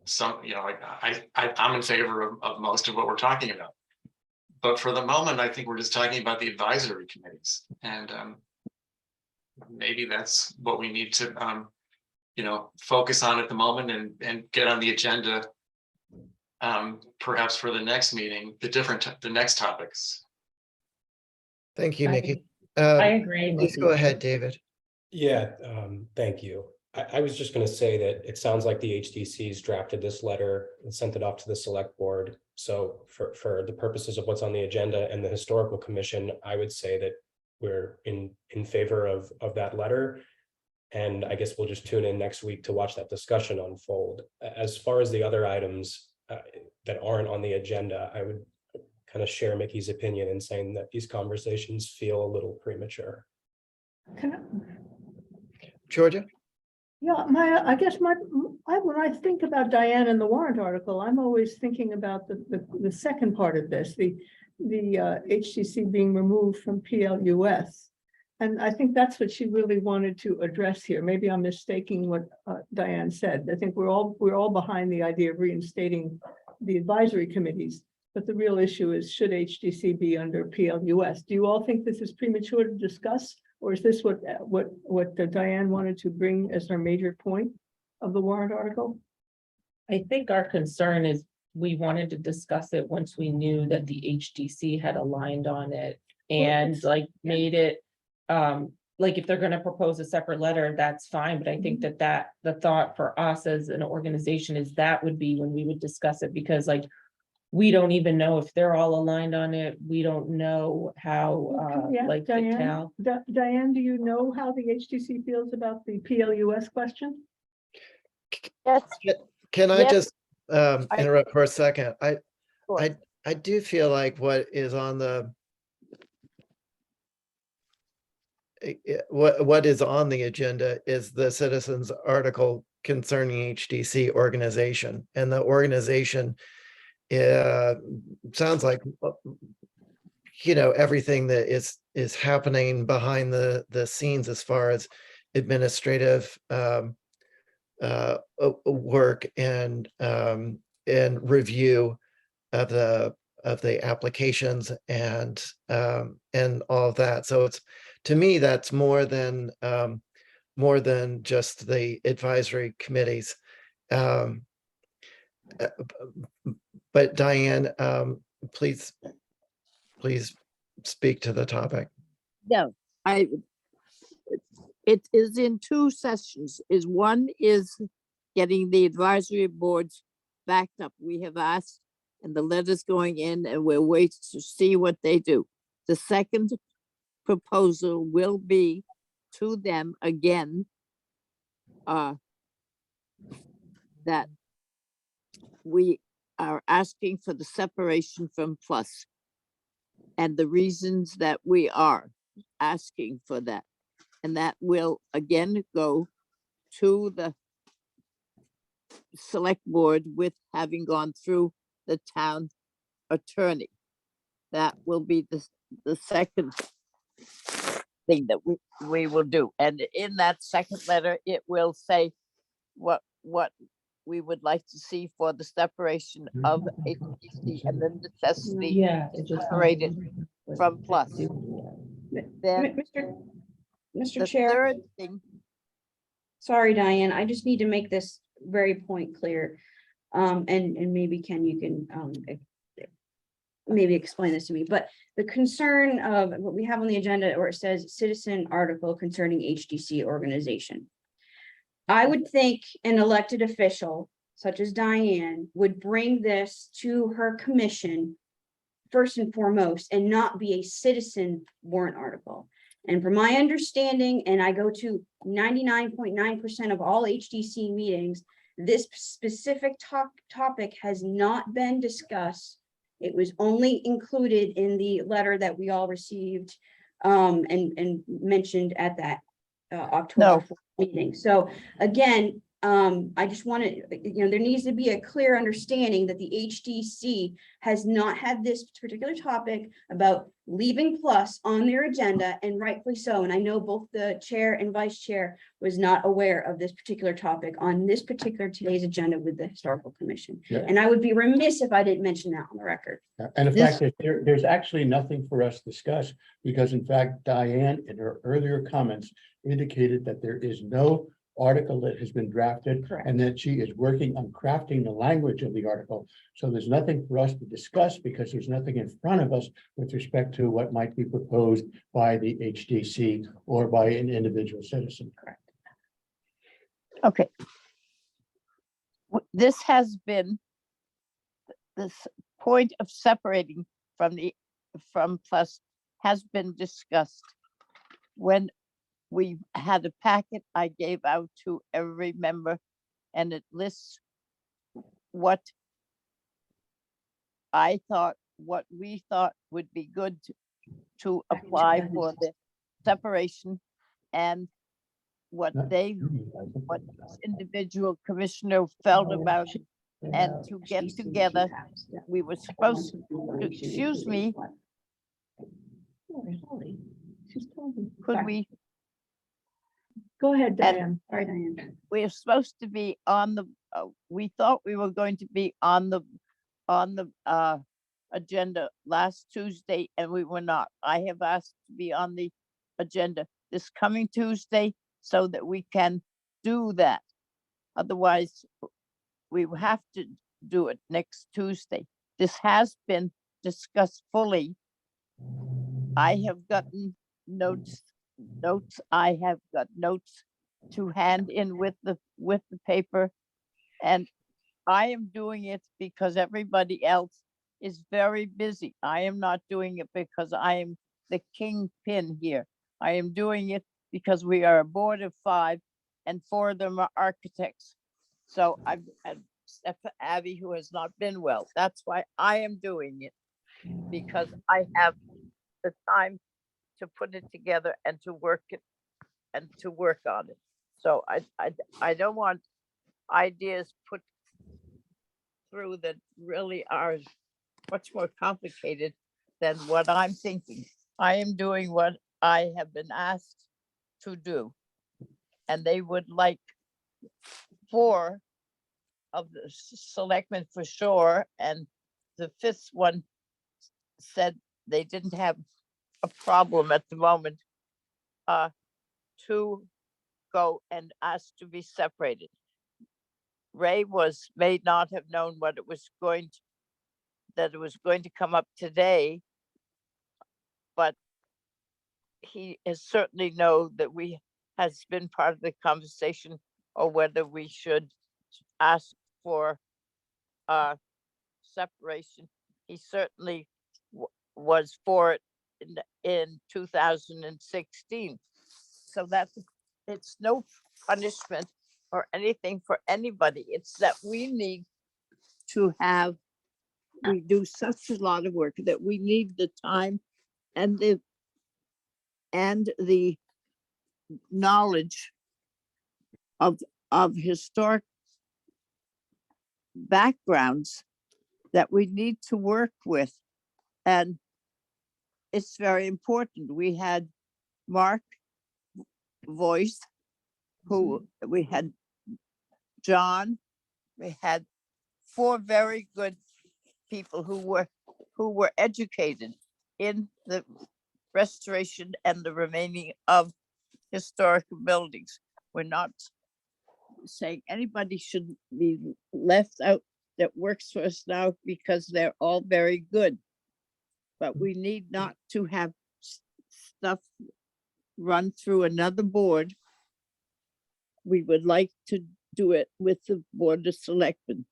some, you know, like I'm in favor of most of what we're talking about. But for the moment, I think we're just talking about the advisory committees, and maybe that's what we need to you know, focus on at the moment and get on the agenda perhaps for the next meeting, the next topics. Thank you, Mickey. I agree. Please go ahead, David. Yeah, thank you. I was just going to say that it sounds like the HDC's drafted this letter and sent it off to the select board. So for the purposes of what's on the agenda and the historical commission, I would say that we're in favor of that letter. And I guess we'll just tune in next week to watch that discussion unfold. As far as the other items that aren't on the agenda, I would kind of share Mickey's opinion in saying that these conversations feel a little premature. Georgia? Yeah, I guess when I think about Diane and the warrant article, I'm always thinking about the second part of this, the HCC being removed from PLUS. And I think that's what she really wanted to address here. Maybe I'm mistaking what Diane said. I think we're all behind the idea of reinstating the advisory committees. But the real issue is, should HDC be under PLUS? Do you all think this is premature to discuss? Or is this what Diane wanted to bring as her major point of the warrant article? I think our concern is we wanted to discuss it once we knew that the HDC had aligned on it and like made it, like if they're going to propose a separate letter, that's fine. But I think that the thought for us as an organization is that would be when we would discuss it, because like we don't even know if they're all aligned on it. We don't know how, Yeah, like Diane, Diane, do you know how the HDC feels about the PLUS question? Yes, Can I Yes. just interrupt for a second? Sure. I do feel like what is on the what is on the agenda is the citizens article concerning HDC organization, and the organization sounds like, you know, everything that is happening behind the scenes as far as administrative work and review of the applications and all of that. So it's, to me, that's more than just the advisory committees. But Diane, please speak to the topic. no, it is in two sessions. One is getting the advisory boards backed up. We have asked, and the letter's going in, and we're waiting to see what they do. The second proposal will be to them again, that we are asking for the separation from plus, and the reasons that we are asking for that. And that will again go to the select board with having gone through the town attorney. That will be the second thing that we will do. And in that second letter, it will say what we would like to see for the separation of HDC and the necessity Yeah. separated from plus. Then Mr. the Chair, third thing, sorry, Diane, I just need to make this very point clear. And maybe Ken, you can maybe explain this to me, but the concern of what we have on the agenda where it says citizen article concerning HDC organization. I would think an elected official such as Diane would bring this to her commission first and foremost, and not be a citizen warrant article. And from my understanding, and I go to 99.9% of all HDC meetings, this specific topic has not been discussed. It was only included in the letter that we all received and mentioned at that October 4th meeting. So again, I just want to, there needs to be a clear understanding that the HDC has not had this particular topic about leaving plus on their agenda, and rightfully so. And I know both the chair and vice chair was not aware of this particular topic on this particular today's agenda with the Historical Commission. Yeah. And I would be remiss if I didn't mention that on the record. And the This- fact that there's actually nothing for us to discuss, because in fact, Diane, in her earlier comments, indicated that there is no article that has been drafted, Correct. and that she is working on crafting the language of the article. So there's nothing for us to discuss, because there's nothing in front of us with respect to what might be proposed by the HDC or by an individual citizen. Correct. Okay. This has been, this point of separating from plus has been discussed. When we had a packet I gave out to every member, and it lists what we thought would be good to apply for the separation, and what what each individual commissioner felt about it, and to get together. We were supposed to, excuse me, could we, Go ahead, Diane. Sorry, Diane. we are supposed to be on the, we thought we were going to be on the agenda last Tuesday, and we were not. I have asked to be on the agenda this coming Tuesday so that we can do that. Otherwise, we will have to do it next Tuesday. This has been discussed fully. I have gotten notes, I have got notes to hand in with the paper, and I am doing it because everybody else is very busy. I am not doing it because I am the kingpin here. I am doing it because we are a board of 5 and 4 of them are architects. So I've had Abby, who has not been well. That's why I am doing it, because I have the time to put it together and to work it and to work on it. So I don't want ideas put through that really are much more complicated than what I'm thinking. I am doing what I have been asked to do. And they would like 4 of the selectmen for sure, and the 5th one said they didn't have a problem at the moment to go and ask to be separated. Ray may not have known what it was that it was going to come up today, but he is certainly know that has been part of the conversation, or whether we should ask for separation. He certainly was for it in 2016. So it's no punishment or anything for anybody. It's that we need to we do such a lot of work that we need the time and the knowledge of historic backgrounds that we need to work with. And it's very important. We had Mark Voice, who we had John, we had 4 very good people who were educated in the restoration and the remaining of historic buildings. We're not saying anybody should be left out that works for us now, because they're all very good. but we need not to have stuff run through another board. We would like to do it with the Board of Selectmen.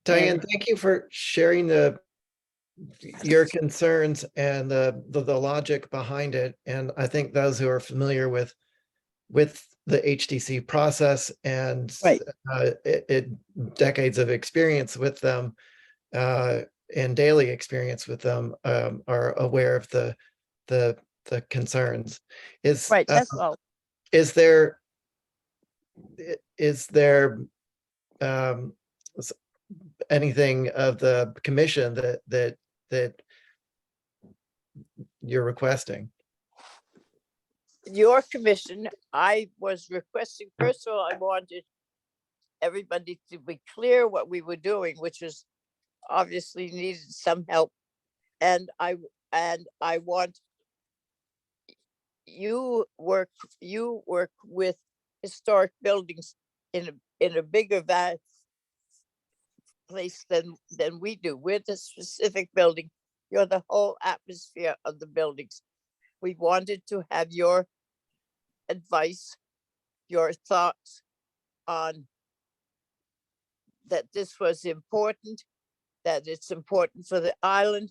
Diane, thank you for sharing your concerns and the logic behind it. And I think those who are familiar with the HDC process and Right. Decades of experience with them and daily experience with them are aware of the concerns. Right, that's all. Is there um, anything of the commission that you're requesting? Your commission, I was requesting, first of all, I wanted everybody to be clear what we were doing, which was obviously needed some help. And I want you work with historic buildings in a bigger place than we do. We're the specific building. You're the whole atmosphere of the buildings. We wanted to have your advice, your thoughts on that this was important, that it's important for the island,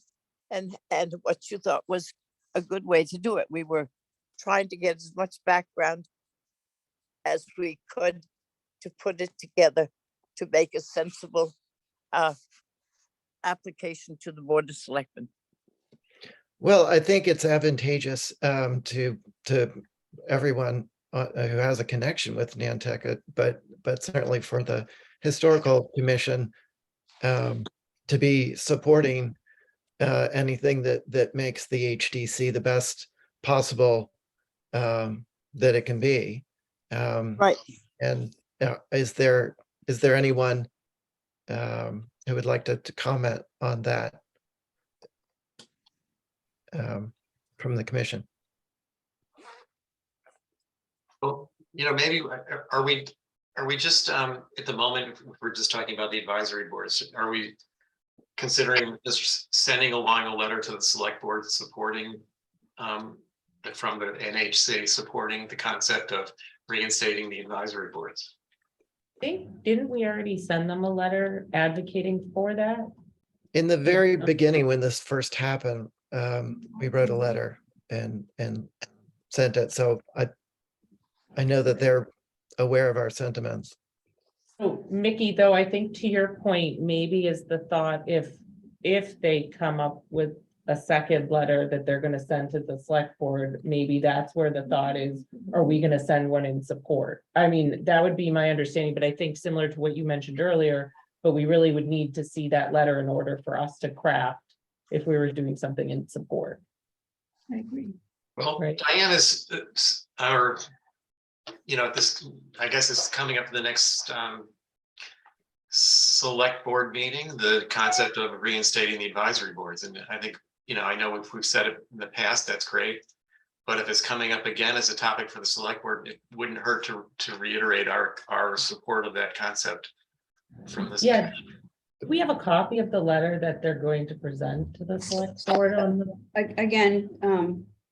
and what you thought was a good way to do it. We were trying to get as much background as we could to put it together to make a sensible application to the Board of Selectmen. Well, I think it's advantageous to everyone who has a connection with Nantucket, but certainly for the historical commission to be supporting anything that makes the HDC the best possible that it can be. Right. And is there anyone who would like to comment on that from the commission? Well, maybe are we just at the moment, if we're just talking about the advisory boards, are we considering just sending along a letter to the select board supporting from the NHC supporting the concept of reinstating the advisory boards? Didn't we already send them a letter advocating for that? In the very beginning, when this first happened, we wrote a letter and sent it. So I know that they're aware of our sentiments. So Mickey, though, I think to your point, maybe is the thought if they come up with a second letter that they're going to send to the select board, maybe that's where the thought is, are we going to send one in support? I mean, that would be my understanding, but I think similar to what you mentioned earlier, but we really would need to see that letter in order for us to craft if we were doing something in support. I agree. Well, Right. Diane is our, this, I guess it's coming up to the next select board meeting, the concept of reinstating the advisory boards. And I think, I know if we've said it in the past, that's great. But if it's coming up again as a topic for the select board, it wouldn't hurt to reiterate our support of that concept from this. Yeah. Do we have a copy of the letter that they're going to present to the select board on the? Again,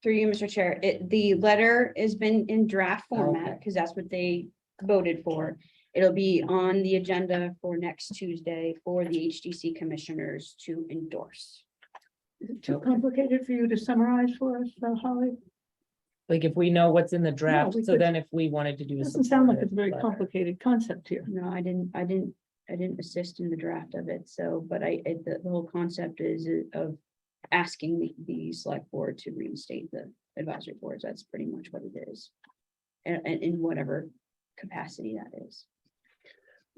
through you, Mr. Chair, the letter has been in draft format Okay. because that's what they voted for. It'll be on the agenda for next Tuesday for the HDC commissioners to endorse. Is it too complicated for you to summarize for us, Holly? Like if we know what's in the draft, we so could- then if we wanted to do. It doesn't sound like it's a supportive very letter. complicated concept here. No, I didn't assist in the draft of it. So, but the whole concept is of asking the select board to reinstate the advisory boards. That's pretty much what it is. And in whatever capacity that is.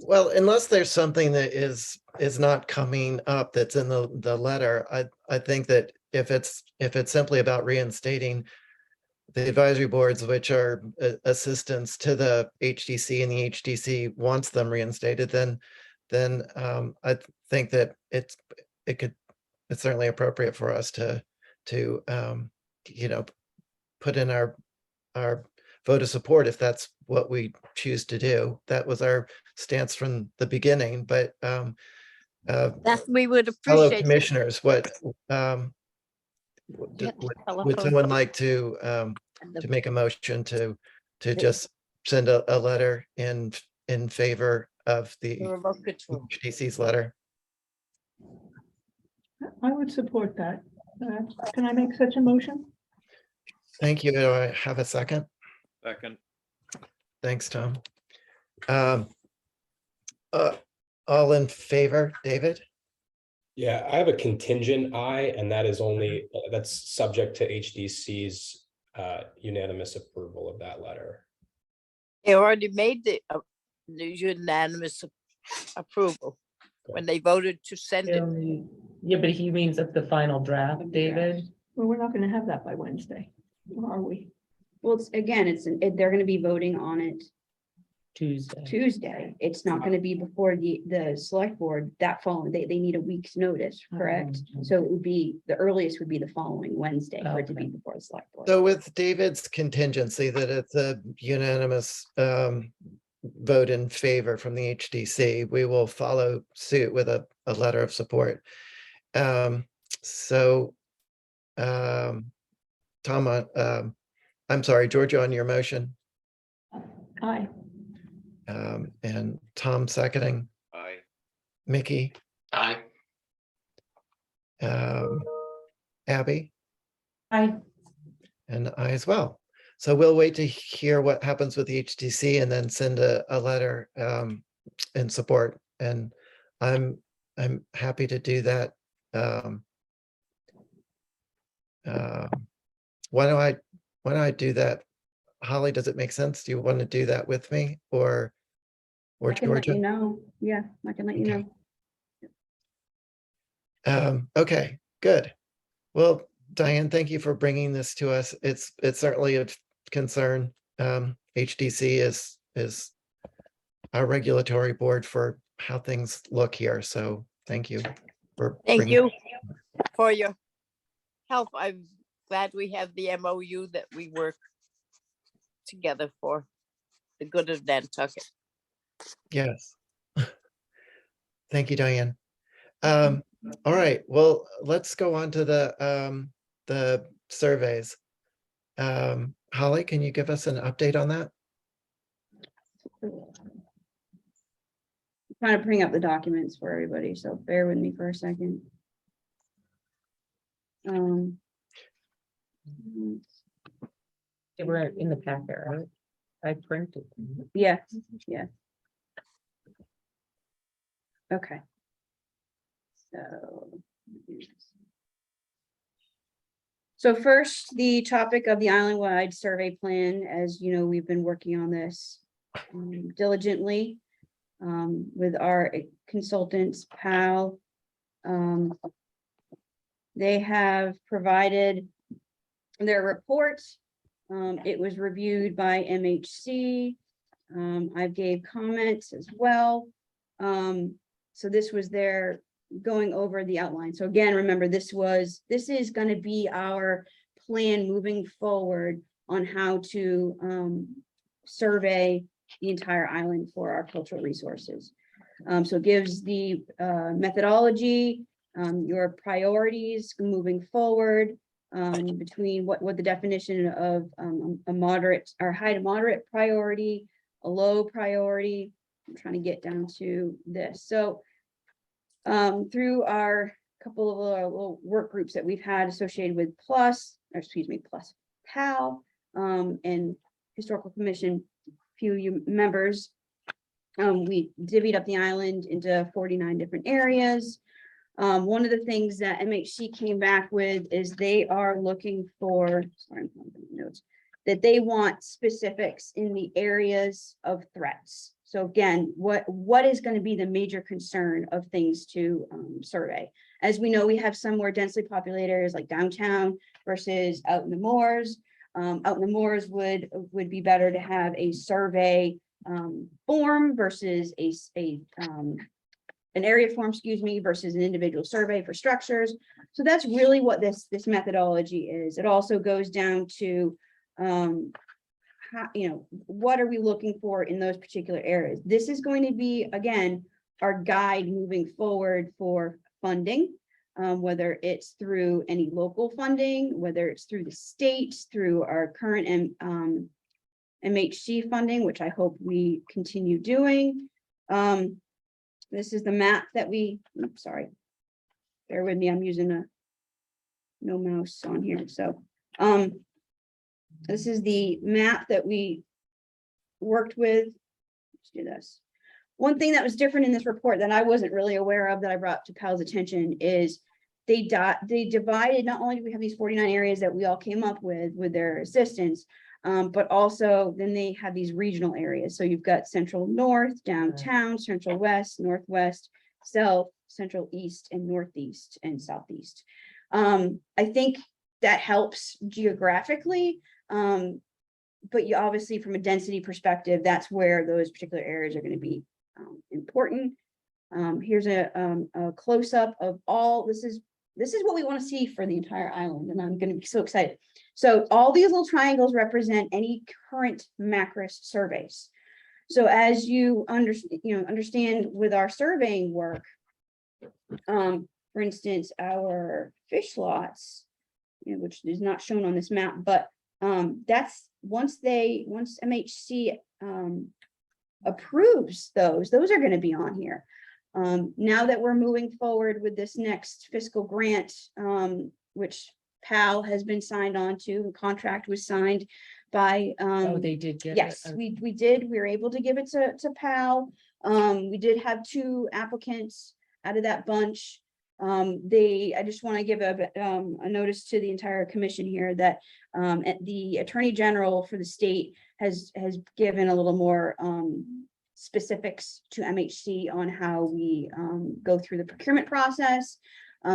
Well, unless there's something that is not coming up that's in the letter, I think that if it's simply about reinstating the advisory boards, which are assistants to the HDC, and the HDC wants them reinstated, then I think that it's certainly appropriate for us to put in our vote of support if that's what we choose to do. That was our stance from the beginning, but That we would fellow appreciate. commissioners, what Yeah, would telephone. someone like to The- make a motion to The- just send a letter in favor of the The remote control. HDC's letter? I would support that. Can I make such a motion? Thank you. Do I have a second? Second, Thanks, Tom. Um, all in favor, David? Yeah, I have a contingent I, and that is only, that's subject to HDC's unanimous approval of that letter. They already made the unanimous approval when they voted to send it. Yeah, but he means of the final draft, David. Well, we're not going to have that by Wednesday, or are we? Well, it's, again, they're gonna be voting on it Tuesday. Tuesday. It's not gonna be before the select board that following, they need a week's notice, correct? So it would be, the earliest would be the following Wednesday for it to be Okay. before the select board. So with David's contingency that it's a unanimous vote in favor from the HDC, we will follow suit with a letter of support. So Tom, I'm sorry, Georgia, on your motion, Aye. and Tom seconding, aye. Mickey, I, Abby, Hi. and I as well. So we'll wait to hear what happens with the HTC and then send a letter in support. And I'm happy to do that. Why don't I do that? Holly, does it make sense? Do you want to do that with me or I can let you Georgia? know. Yeah, I can let you Okay. know. Okay, good. Well, Diane, thank you for bringing this to us. It's certainly of concern. HDC is our regulatory board for how things look here. So thank you for Thank bringing- you for your help. I'm glad we have the MOU that we work together for the good of Nantucket. Yes. Thank you, Diane. All right, well, let's go on to the surveys. Holly, can you give us an update on that? Trying to bring up the documents for everybody, so bear with me for a second. They were in the packet, right? I printed. Yeah, yeah. Okay. So first, the topic of the island-wide survey plan. As you know, we've been working on this diligently with our consultants, PAL. They have provided their report. It was reviewed by MHC. I gave comments as well. So this was their going over the outline. So again, remember, this is going to be our plan moving forward on how to survey the entire island for our cultural resources. So it gives the methodology, your priorities moving forward, between what the definition of a moderate or high to moderate priority, a low priority. I'm trying to get down to this. So through our couple of little work groups that we've had associated with plus PAL and Historical Commission, few members, we divvied up the island into 49 different areas. One of the things that MHC came back with is they are looking for, sorry, I'm looking at notes, that they want specifics in the areas of threats. So again, what is going to be the major concern of things to survey? As we know, we have some more densely populated areas like downtown versus out in the moors. Out in the moors would be better to have a survey form versus an area form, versus an individual survey for structures. So that's really what this methodology is. It also goes down to how, what are we looking for in those particular areas? This is going to be, again, our guide moving forward for funding. whether it's through any local funding, whether it's through the state, through our current MHC funding, which I hope we continue doing. This is the map that sorry, bear with me, I'm using no mouse on here. So this is the map that we worked with. Let's do this. One thing that was different in this report that I wasn't really aware of that I brought to Pal's attention is they divided, not only do we have these 49 areas that we all came up with their assistance, but also then they have these regional areas. So you've got central north, downtown, central west, northwest, south, central east, and northeast and southeast. I think that helps geographically, but you obviously from a density perspective, that's where those particular areas are going to be important. Here's a close-up of all. This is what we want to see for the entire island, and I'm going to be so excited. So all these little triangles represent any current MACRIS surveys. So as you understand with our surveying work, for instance, our fish lots, which is not shown on this map, but that's once MHC approves those are going to be on here. Now that we're moving forward with this next fiscal grant, which PAL has been signed on to, the contract was signed by Oh, they did get it. yes, we did. We were able to give it to PAL. We did have 2 applicants out of that bunch. I just want to give a notice to the entire commission here that the Attorney General for the state has given a little more specifics to MHC on how we go through the procurement process.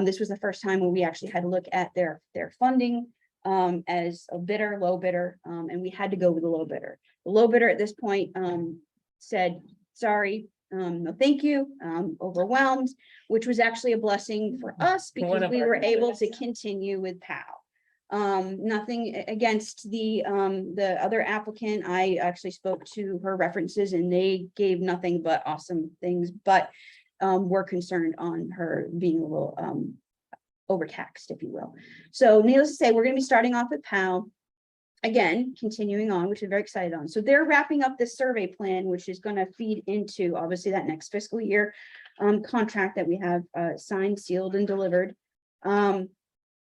This was the first time when we actually had to look at their funding as a bidder, low bidder, and we had to go with the low bidder. The low bidder at this point said, sorry, no thank you, overwhelmed, which was actually a blessing for us because we were able to continue with PAL. Nothing against the other applicant. I actually spoke to her references and they gave nothing but awesome things, but we're concerned on her being a little overtaxed, if you will. So needless to say, we're going to be starting off with PAL. Again, continuing on, which we're very excited on. So they're wrapping up this survey plan, which is going to feed into obviously that next fiscal year contract that we have signed, sealed, and delivered. And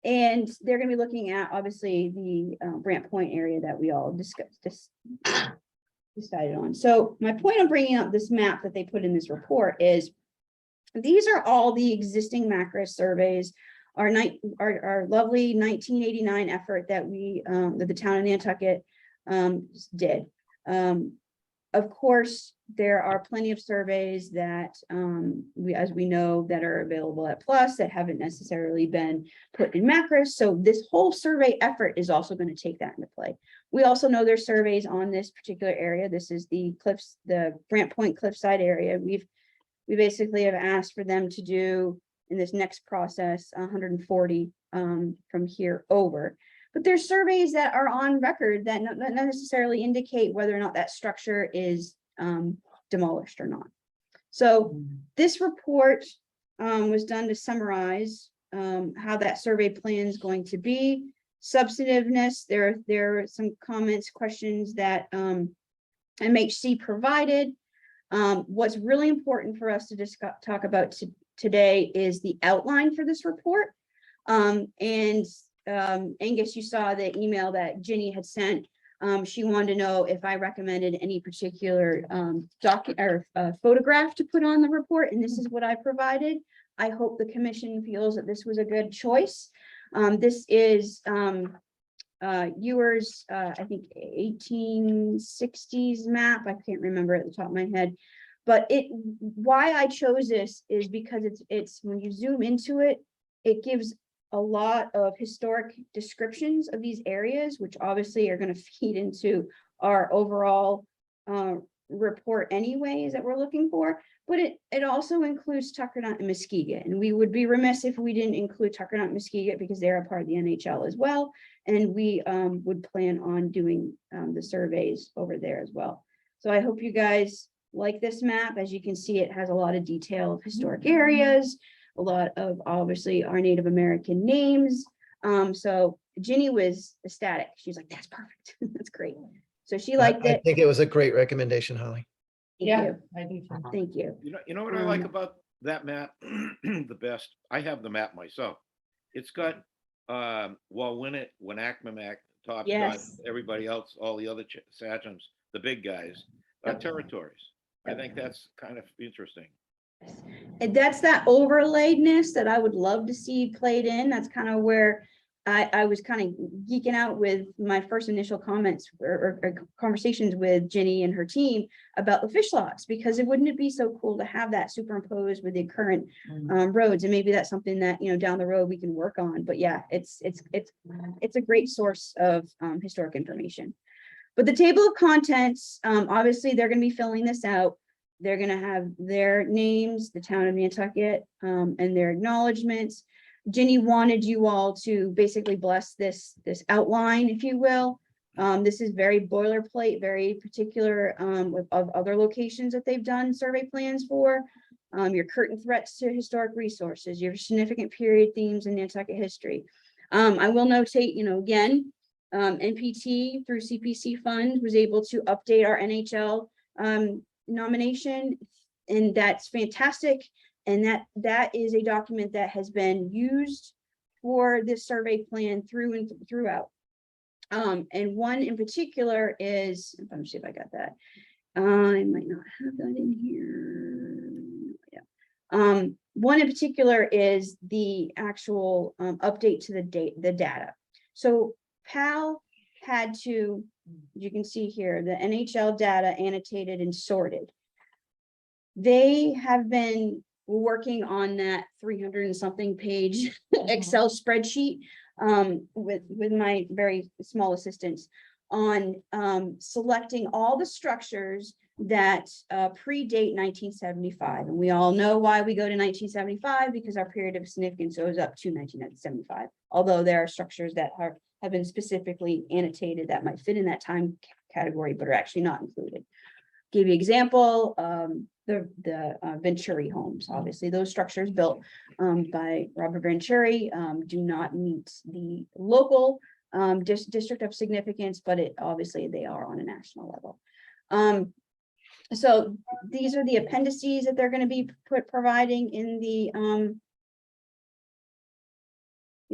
they're going to be looking at obviously the Brant Point area that we all decided on. So my point of bringing up this map that they put in this report is these are all the existing MACRIS surveys. Our lovely 1989 effort that that the town of Nantucket did. Of course, there are plenty of surveys that as we know, that are available at Plus that haven't necessarily been put in MACRIS. So this whole survey effort is also going to take that into play. We also know there's surveys on this particular area. This is the Brant Point Cliffside area. We basically have asked for them to do in this next process 140 from here over. But there's surveys that are on record that not necessarily indicate whether or not that structure is demolished or not. So this report was done to summarize how that survey plan is going to be. Substantiveness, there are some comments, questions that MHC provided. What's really important for us to talk about today is the outline for this report. Angus, you saw the email that Ginny had sent. She wanted to know if I recommended any particular photograph to put on the report, and this is what I provided. I hope the commission feels that this was a good choice. This is Ewer's, I think 1860s map. I can't remember at the top of my head. But why I chose this is because it's when you zoom into it, it gives a lot of historic descriptions of these areas, which obviously are going to feed into our overall report anyways that we're looking for. But it also includes Tuckernutt and Muskeget, and we would be remiss if we didn't include Tuckernutt and Muskeget because they're a part of the NHL as well, and we would plan on doing the surveys over there as well. So I hope you guys like this map. As you can see, it has a lot of detail of historic areas. a lot of obviously our Native American names. So Ginny was ecstatic. She's like, that's perfect. That's great. So she liked I it. think it was a great recommendation, Holly. Thank Yeah, you. I do. too. Thank you. You know what I like Um, about that map the best? I have the map myself. It's got Wawinnet, Winnacamac, Top Dot, Yes. everybody else, all the other sachems, the big guys, territories. I think that's kind of interesting. And that's that overlaidness that I would love to see played in. That's kind of where I was kind of geeking out with my first initial comments or conversations with Ginny and her team about the fish lots, because it wouldn't it be so cool to have that superimposed with the current roads, and maybe that's something that, you know, down the road we can work on. But yeah, it's a great source of historic information. But the table of contents, obviously they're going to be filling this out. They're going to have their names, the town of Nantucket, and their acknowledgements. Ginny wanted you all to basically bless this outline, if you will. This is very boilerplate, very particular of other locations that they've done survey plans for. Your curtain threats to historic resources, your significant period themes in Nantucket history. I will notate, you know, again, NPT through CPC fund was able to update our NHL nomination, and that's fantastic. And that is a document that has been used for this survey plan through and throughout. And one in particular is, let me see if I got that. I might not have that in here. Yeah. One in particular is the actual update to the data. So PAL had to, you can see here, the NHL data annotated and sorted. They have been working on that 300 and something page Excel spreadsheet with my very small assistants on selecting all the structures that predate 1975. And we all know why we go to 1975, because our period of significance goes up to 1975. Although there are structures that have been specifically annotated that might fit in that time category, but are actually not included. Give you an example, the Venturi homes. Obviously, those structures built by Robert Venturi do not meet the local district of significance, but obviously they are on a national level. So these are the appendices that they're going to be providing in the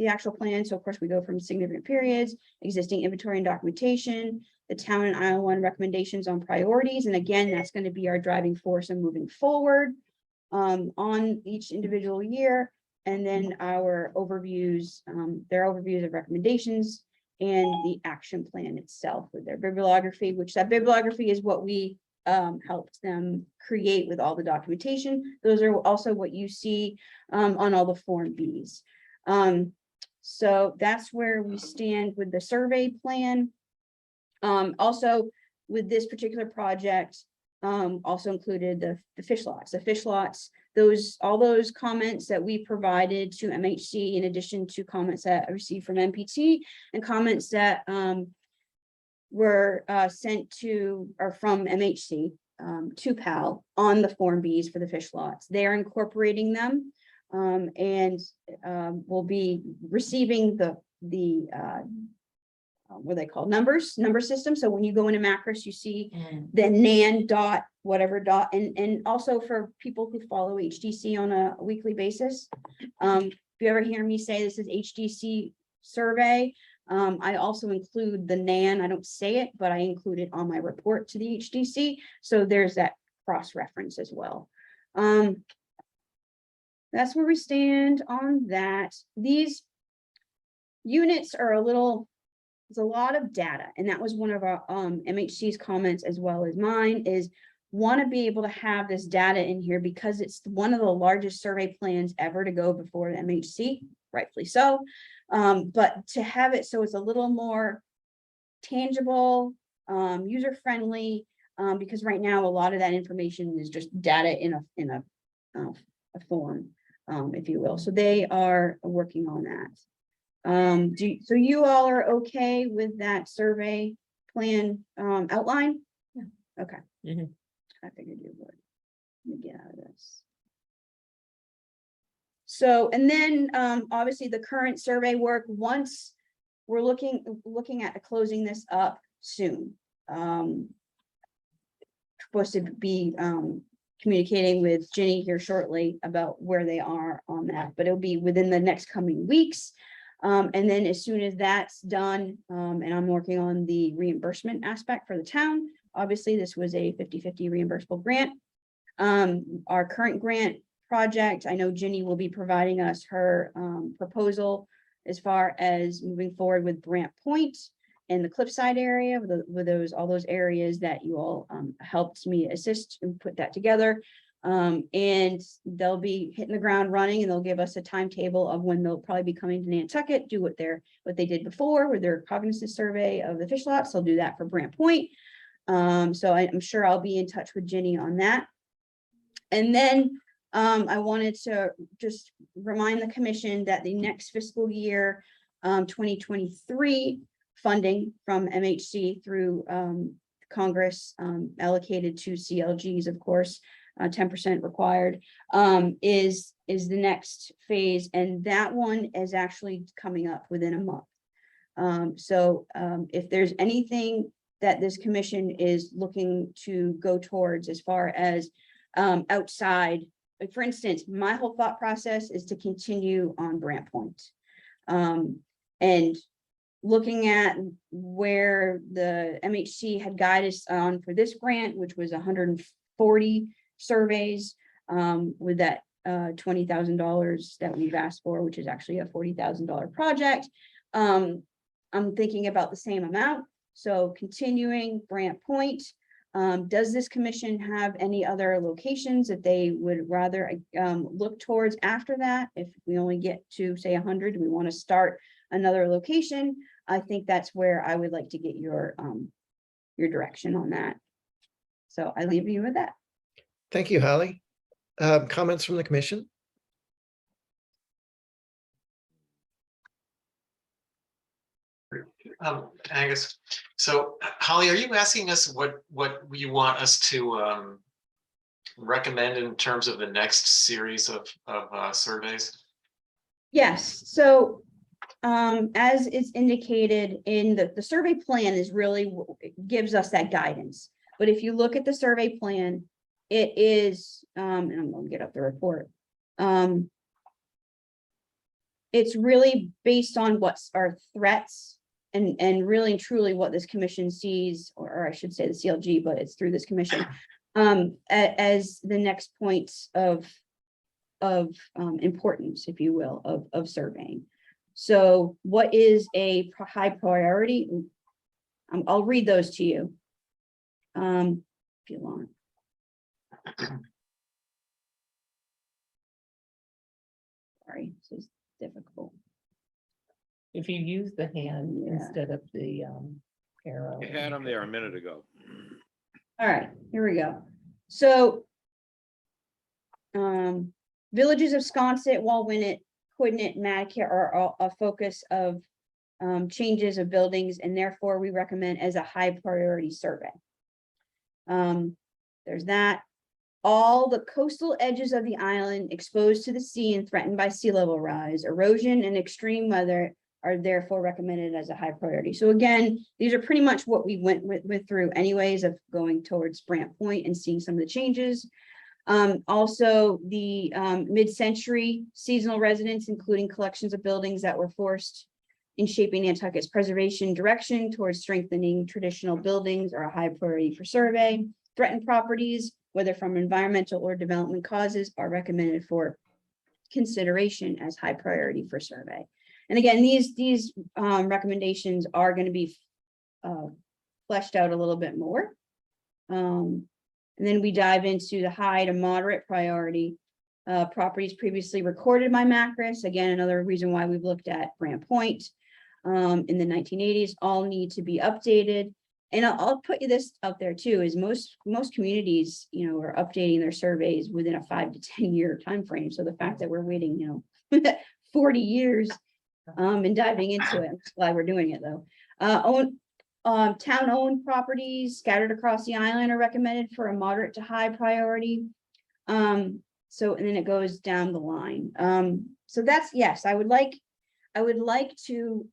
actual plan. So of course we go from significant periods, existing inventory and documentation, the town and Isle 1 recommendations on priorities. And again, that's going to be our driving force and moving forward on each individual year. And then our overviews, their overviews of recommendations and the action plan itself with their bibliography, which that bibliography is what we helped them create with all the documentation. Those are also what you see on all the Form Bs. So that's where we stand with the survey plan. Also with this particular project, also included the fish lots. The fish lots, all those comments that we provided to MHC, in addition to comments that I received from MPT and comments that were sent to or from MHC to PAL on the Form Bs for the fish lots. They are incorporating them and will be receiving the what they call number system. So when you go into Macros, you see the NAN dot, whatever dot, and also for people who follow HDC on a weekly basis. If you ever hear me say this is HDC survey, I also include the NAN. I don't say it, but I include it on my report to the HDC. So there's that cross-reference as well. That's where we stand on that. These units are it's a lot of data. And that was one of our MHC's comments, as well as mine, is want to be able to have this data in here because it's one of the largest survey plans ever to go before the MHC, rightfully so. But to have it so it's a little more tangible, user-friendly, because right now a lot of that information is just data in a form, if you will. So they are working on that. So you all are okay with that survey plan outline? Yeah. Okay. Mhm. I figured you would. Let me get out of this. So, and then, obviously the current survey work, once we're looking at closing this up soon. Supposed to be, communicating with Ginny here shortly about where they are on that, but it'll be within the next coming weeks. And then as soon as that's done, and I'm working on the reimbursement aspect for the town, obviously this was a 50-50 reimbursable grant. Our current grant project, I know Ginny will be providing us her proposal as far as moving forward with Brant Point and the Cliffside area with all those areas that you all helped me assist and put that together. And they'll be hitting the ground running, and they'll give us a timetable of when they'll probably be coming to Nantucket, do what they did before with their cognizance survey of the fish lots. They'll do that for Brant Point. So I'm sure I'll be in touch with Ginny on that. And then I wanted to just remind the commission that the next fiscal year, 2023 funding from MHC through Congress allocated to CLGs, of course, 10% required, is the next phase. And that one is actually coming up within a month. So if there's anything that this commission is looking to go towards as far as outside, like for instance, my whole thought process is to continue on Brant Point. And looking at where the MHC had guided us on for this grant, which was 140 surveys, with that $20,000 that we've asked for, which is actually a $40,000 project. I'm thinking about the same amount. So continuing Brant Point. Does this commission have any other locations that they would rather look towards after that? If we only get to say 100, we want to start another location. I think that's where I would like to get your direction on that. So I leave you with that. Thank you, Holly. Comments from the commission? Angus, so Holly, are you asking us what you want us to recommend in terms of the next series of surveys? Yes, so as it's indicated in the survey plan is really gives us that guidance. But if you look at the survey plan, it is, and I'm gonna get up the report. It's really based on what's our threats and really and truly what this commission sees, or I should say the CLG, but it's through this commission, as the next points of importance, if you will, of surveying. So what is a high priority? I'll read those to you. If you want. Sorry, this is difficult. If you use the hand Yeah. instead of the arrow. You had them there a minute ago. All right, here we go. So villages of Sconset, Walwinet, Quidnet, Madcare are a focus of changes of buildings, and therefore we recommend as a high priority survey. There's that. All the coastal edges of the island exposed to the sea and threatened by sea level rise, erosion, and extreme weather are therefore recommended as a high priority. So again, these are pretty much what we went with through anyways of going towards Brant Point and seeing some of the changes. Also the mid-century seasonal residents, including collections of buildings that were forced in shaping Nantucket's preservation direction towards strengthening traditional buildings, are a high priority for survey. Threatened properties, whether from environmental or development causes, are recommended for consideration as high priority for survey. And again, these recommendations are going to be fleshed out a little bit more. And then we dive into the high to moderate priority properties previously recorded by Macris. Again, another reason why we've looked at Brant Point in the 1980s, all need to be updated. And I'll put you this out there too, is most communities, are updating their surveys within a 5 to 10 year time frame. So the fact that we're waiting, 40 years and diving into it, that's why we're doing it though. Town-owned properties scattered across the island are recommended for a moderate to high priority. So, and then it goes down the line. So that's, yes, I would like to,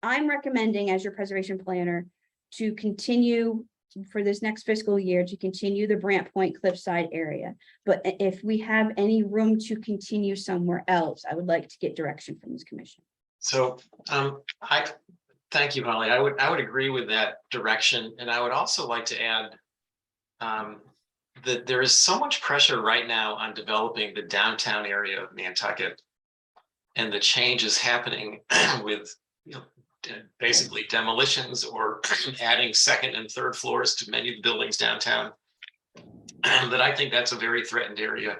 I'm recommending as your preservation planner to continue for this next fiscal year, to continue the Brant Point Cliffside area. But if we have any room to continue somewhere else, I would like to get direction from this commission. So I thank you, Holly. I would agree with that direction. And I would also like to add that there is so much pressure right now on developing the downtown area of Nantucket. And the changes happening with, basically demolitions or adding second and third floors to many of the buildings downtown. That I think that's a very threatened area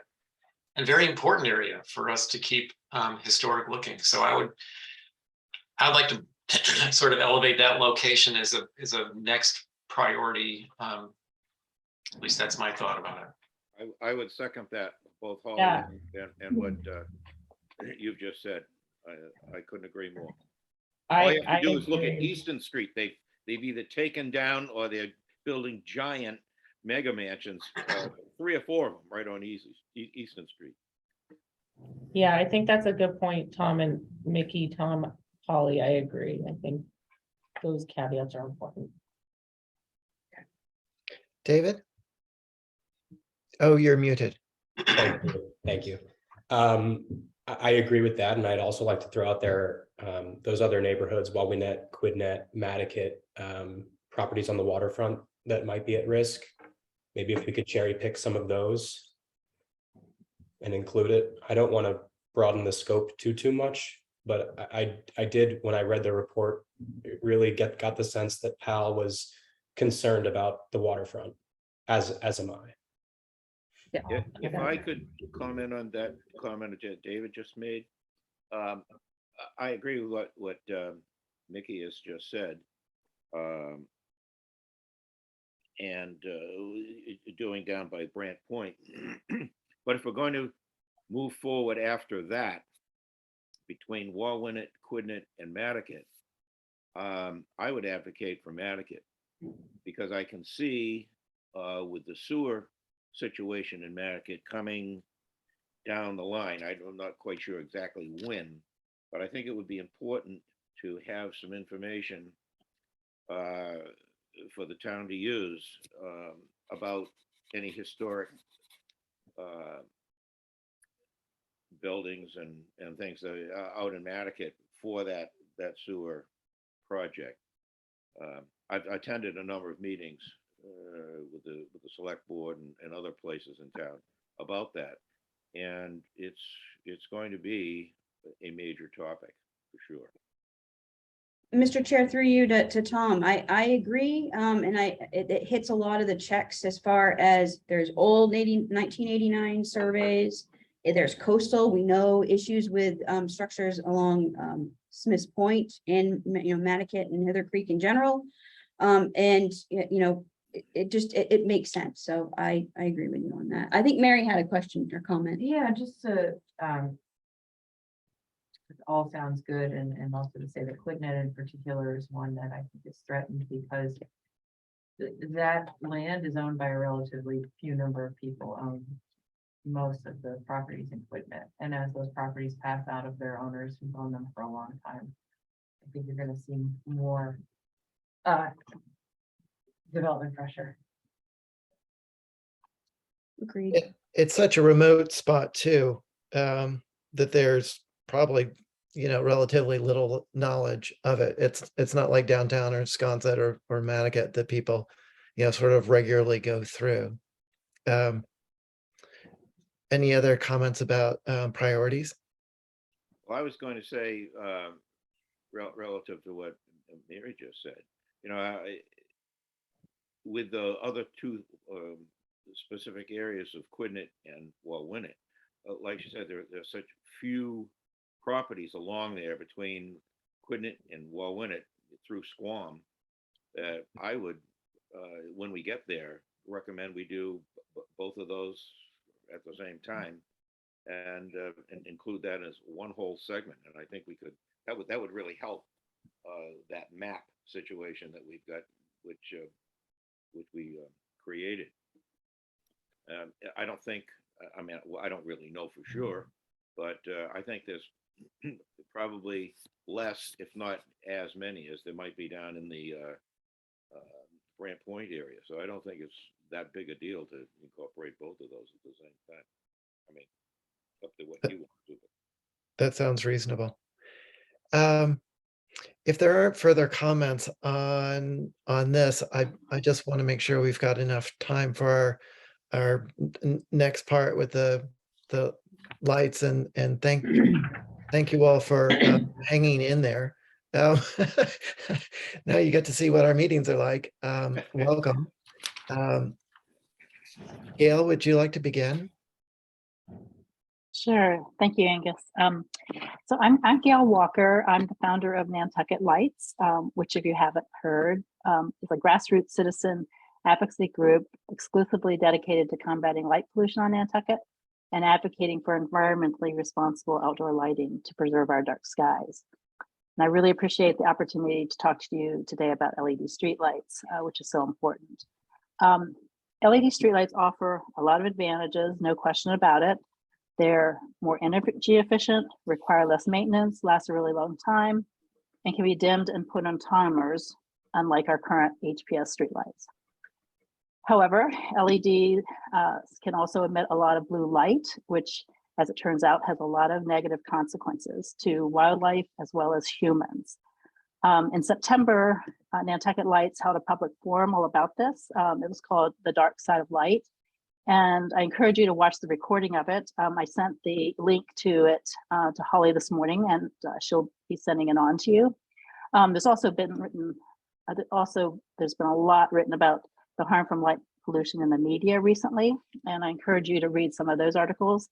and very important area for us to keep historic looking. So I'd like to sort of elevate that location as a next priority. At least that's my thought about it. I would second that, both Holly Yeah. and what you've just said. I couldn't agree more. I, All you have I to do is look at agree. Easton Street. They've either taken down or they're building giant mega mansions, 3 or 4 of them right on Easton Street. Yeah, I think that's a good point, Tom and Mickey, Tom, Holly, I agree. I think those caveats are important. David? Oh, you're muted. Thank you. Thank you. I agree with that. And I'd also like to throw out there those other neighborhoods, Wawinet, Quidnet, Matticat, properties on the waterfront that might be at risk. Maybe if we could cherry pick some of those and include it. I don't want to broaden the scope too much, but I did, when I read the report, really got the sense that Pal was concerned about the waterfront, as am I. If I could comment on that comment that David just made, I agree with what Mickey has just said. And doing down by Brant Point. But if we're going to move forward after that, between Wawinet, Quidnet, and Matticat, I would advocate for Matticat, because I can see with the sewer situation in Matticat coming down the line. I'm not quite sure exactly when, but I think it would be important to have some information for the town to use about any historic buildings and things that are out in Matticat for that sewer project. I've attended a number of meetings with the select board and other places in town about that, and it's going to be a major topic for sure. Mr. Chair, through you to Tom, I agree, and it hits a lot of the checks as far as there's old 1989 surveys. There's coastal, we know issues with structures along Smith's Point and Matticat and Heather Creek in general. And it makes sense. So I agree with you on that. I think Mary had a question or comment. Yeah, just to, it all sounds good, and also to say that Quidnet in particular is one that I think is threatened because that land is owned by a relatively few number of people, own most of the properties in Quidnet. And as those properties pass out of their owners who've owned them for a long time, I think you're gonna see more development pressure. Agreed. It's such a remote spot too, that there's probably, relatively little knowledge of it. It's not like downtown or Sconset or Matticat that people, sort of regularly go through. Any other comments about priorities? Well, I was going to say, relative to what Mary just said, with the other two specific areas of Quidnet and Wawinet, like you said, there's such few properties along there between Quidnet and Wawinet through Squam that I would, when we get there, recommend we do both of those at the same time and include that as one whole segment. And I think we could, that would really help that map situation that we've got, which we created. I don't think I mean, well, I don't really know for sure, but I think there's probably less, if not as many as there might be down in the Brant Point area. So I don't think it's that big a deal to incorporate both of those at the same time. I mean, up to what you want to do. That sounds reasonable. If there aren't further comments on this, I just want to make sure we've got enough time for our next part with the lights, and thank you all for hanging in there. Now you get to see what our meetings are like. Welcome. Gail, would you like to begin? Sure. Thank you, Angus. So I'm Gail Walker. I'm the founder of Nantucket Lights, which, if you haven't heard, is a grassroots citizen advocacy group exclusively dedicated to combating light pollution on Nantucket and advocating for environmentally responsible outdoor lighting to preserve our dark skies. And I really appreciate the opportunity to talk to you today about LED streetlights, which is so important. LED streetlights offer a lot of advantages, no question about it. They're more energy efficient, require less maintenance, last a really long time, and can be dimmed and put on timers, unlike our current HPS streetlights. However, LED can also emit a lot of blue light, which, as it turns out, has a lot of negative consequences to wildlife as well as humans. In September, Nantucket Lights held a public forum all about this. It was called The Dark Side of Light. And I encourage you to watch the recording of it. I sent the link to it to Holly this morning, and she'll be sending it on to you. There's also been there's been a lot written about the harm from light pollution in the media recently, and I encourage you to read some of those articles.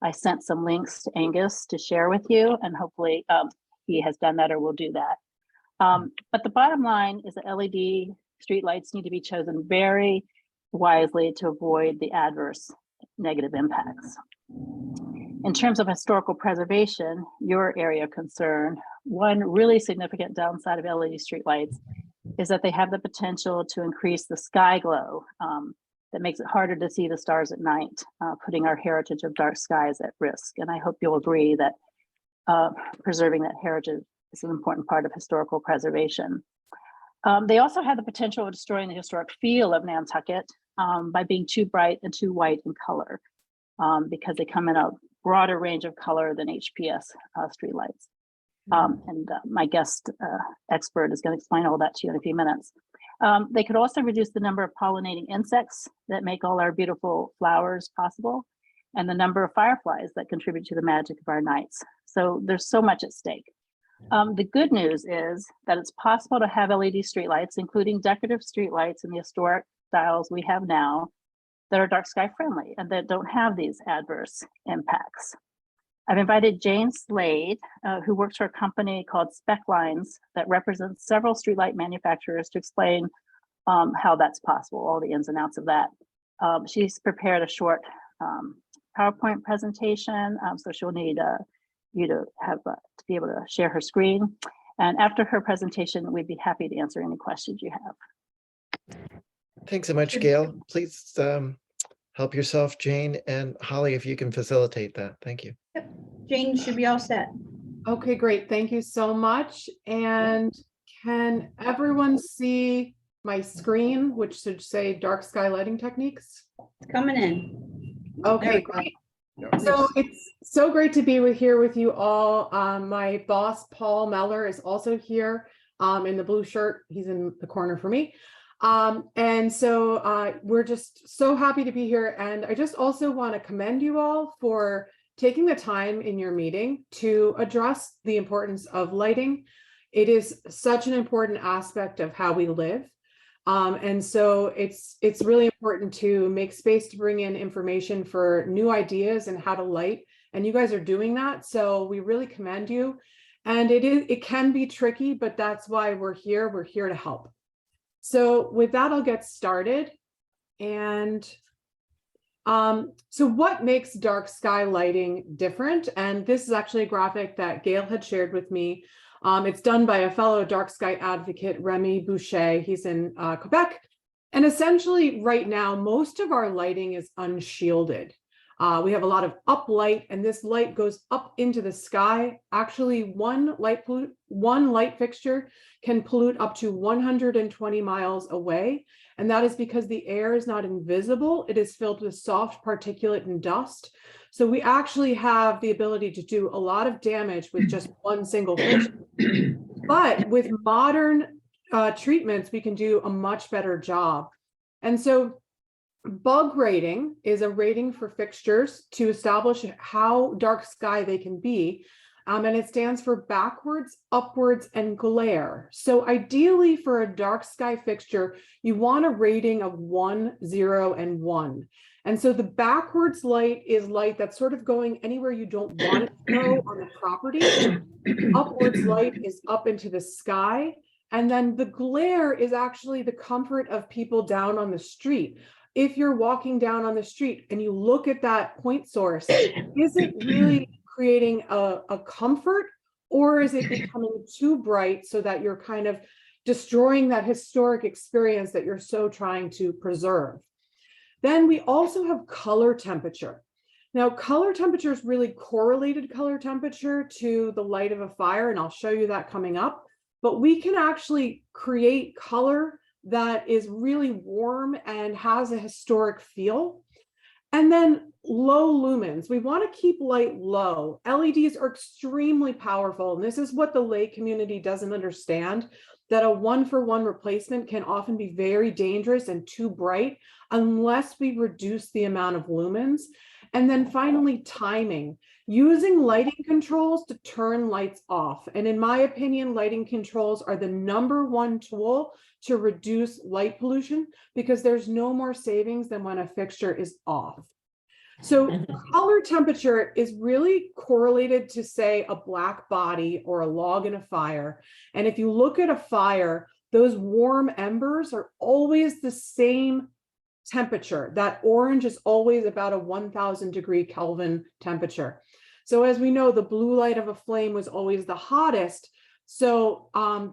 I sent some links to Angus to share with you, and hopefully he has done that or will do that. But the bottom line is that LED streetlights need to be chosen very wisely to avoid the adverse negative impacts. In terms of historical preservation, your area of concern, one really significant downside of LED streetlights is that they have the potential to increase the sky glow that makes it harder to see the stars at night, putting our heritage of dark skies at risk. And I hope you'll agree that preserving that heritage is an important part of historical preservation. They also have the potential of destroying the historic feel of Nantucket by being too bright and too white in color, because they come in a broader range of color than HPS streetlights. And my guest expert is going to explain all that to you in a few minutes. They could also reduce the number of pollinating insects that make all our beautiful flowers possible, and the number of fireflies that contribute to the magic of our nights. So there's so much at stake. The good news is that it's possible to have LED streetlights, including decorative streetlights in the historic styles we have now, that are dark sky friendly and that don't have these adverse impacts. I've invited Jane Slade, who works for a company called Spec Lines that represents several streetlight manufacturers, to explain how that's possible, all the ins and outs of that. She's prepared a short PowerPoint presentation, so she'll need you to have to be able to share her screen. And after her presentation, we'd be happy to answer any questions you have. Thanks so much, Gail. Please help yourself, Jane, and Holly, if you can facilitate that. Thank you. Yep. Jane should be all set. Okay, great. Thank you so much. And can everyone see my screen, which should say dark sky lighting techniques? It's coming in. Okay, great. So it's so great to be here with you all. My boss, Paul Meller, is also here in the blue shirt. He's in the corner for me. And so we're just so happy to be here. And I just also want to commend you all for taking the time in your meeting to address the importance of lighting. It is such an important aspect of how we live. And so it's really important to make space to bring in information for new ideas and how to light. And you guys are doing that. So we really commend you. And it can be tricky, but that's why we're here. We're here to help. So with that, I'll get started. And so what makes dark sky lighting different? And this is actually a graphic that Gail had shared with me. It's done by a fellow dark sky advocate, Remy Boucher. He's in Quebec. And essentially right now, most of our lighting is unshielded. We have a lot of uplight, and this light goes up into the sky. Actually, one light fixture can pollute up to 120 miles away. And that is because the air is not invisible. It is filled with soft particulate and dust. So we actually have the ability to do a lot of damage with just one single fixture. But with modern treatments, we can do a much better job. And so bug rating is a rating for fixtures to establish how dark sky they can be. And it stands for backwards, upwards, and glare. So ideally for a dark sky fixture, you want a rating of 1, 0, and 1. And so the backwards light is light that's sort of going anywhere you don't want it to go on the property. Upwards light is up into the sky. And then the glare is actually the comfort of people down on the street. If you're walking down on the street and you look at that point source, is it really creating a comfort, or is it becoming too bright so that you're kind of destroying that historic experience that you're so trying to preserve? Then we also have color temperature. Now, color temperature is really correlated color temperature to the light of a fire, and I'll show you that coming up. But we can actually create color that is really warm and has a historic feel. And then low lumens. We want to keep light low. LEDs are extremely powerful. And this is what the lay community doesn't understand, that a 1-for-1 replacement can often be very dangerous and too bright unless we reduce the amount of lumens. And then finally, timing. Using lighting controls to turn lights off. And in my opinion, lighting controls are the #1 tool to reduce light pollution, because there's no more savings than when a fixture is off. So color temperature is really correlated to, say, a black body or a log in a fire. And if you look at a fire, those warm embers are always the same temperature. That orange is always about a 1000 degree Kelvin temperature. So as we know, the blue light of a flame was always the hottest. So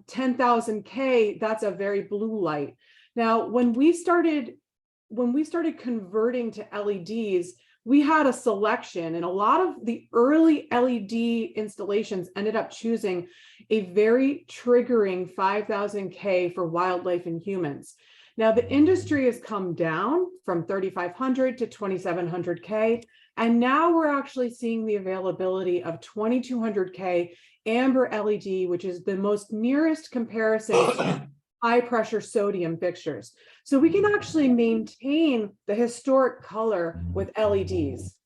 10,000 K, that's a very blue light. Now, when we started converting to LEDs, we had a selection, and a lot of the early LED installations ended up choosing a very triggering 5,000 K for wildlife and humans. Now, the industry has come down from 3,500 to 2,700 K, and now we're actually seeing the availability of 2,200 K amber LED, which is the most nearest comparison to high pressure sodium fixtures. So we can actually maintain the historic color with LEDs.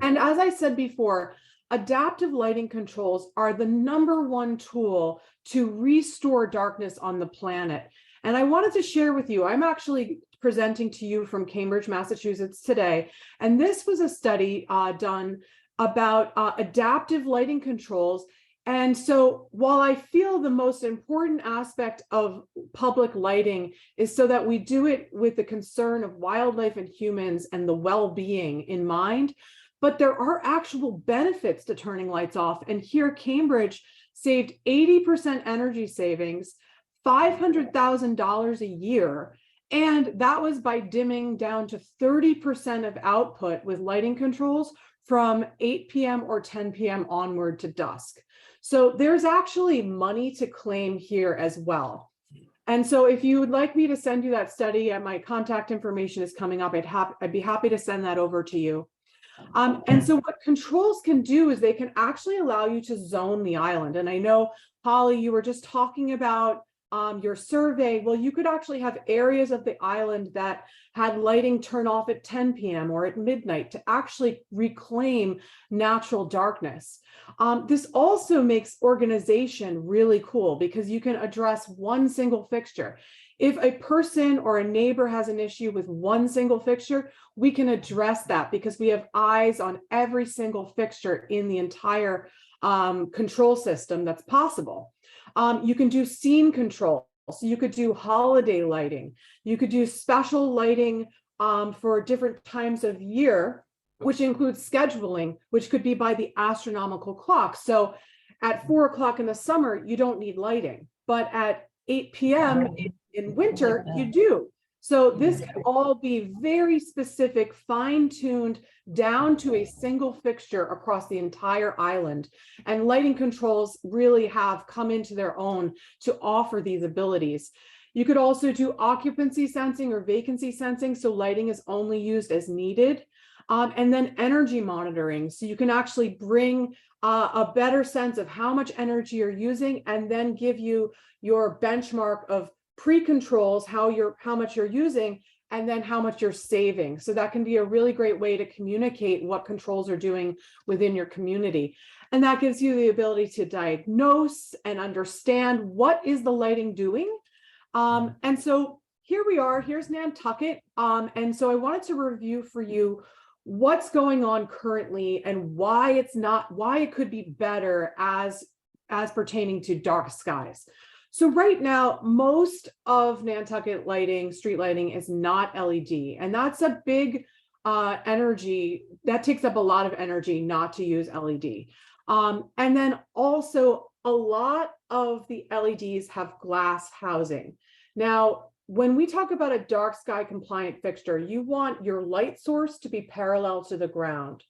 And as I said before, adaptive lighting controls are the #1 tool to restore darkness on the planet. And I wanted to share with you, I'm actually presenting to you from Cambridge, Massachusetts today. And this was a study done about adaptive lighting controls. And so while I feel the most important aspect of public lighting is so that we do it with the concern of wildlife and humans and the well-being in mind, but there are actual benefits to turning lights off. And here Cambridge saved 80% energy savings, $500,000 a year. And that was by dimming down to 30% of output with lighting controls from 8 p.m. or 10 p.m. onward to dusk. So there's actually money to claim here as well. And so if you would like me to send you that study, my contact information is coming up. I'd be happy to send that over to you. And so what controls can do is they can actually allow you to zone the island. And I know, Holly, you were just talking about your survey. Well, you could actually have areas of the island that had lighting turn off at 10 p.m. or at midnight to actually reclaim natural darkness. This also makes organization really cool because you can address one single fixture. If a person or a neighbor has an issue with one single fixture, we can address that because we have eyes on every single fixture in the entire control system that's possible. You can do scene control. So you could do holiday lighting. You could do special lighting for different times of year, which includes scheduling, which could be by the astronomical clock. So at 4 o'clock in the summer, you don't need lighting, but at 8 p.m. in winter, you do. So this can all be very specific, fine-tuned down to a single fixture across the entire island. And lighting controls really have come into their own to offer these abilities. You could also do occupancy sensing or vacancy sensing, so lighting is only used as needed. And then energy monitoring, so you can actually bring a better sense of how much energy you're using and then give you your benchmark of pre-controls, how much you're using, and then how much you're saving. So that can be a really great way to communicate what controls are doing within your community. And that gives you the ability to diagnose and understand what is the lighting doing. And so here we are, here's Nantucket. And so I wanted to review for you what's going on currently and why it could be better as pertaining to dark skies. So right now, most of Nantucket lighting, street lighting is not LED, and that's a big energy, that takes up a lot of energy not to use LED. And then also a lot of the LEDs have glass housing. Now, when we talk about a dark sky compliant fixture, you want your light source to be parallel to the ground.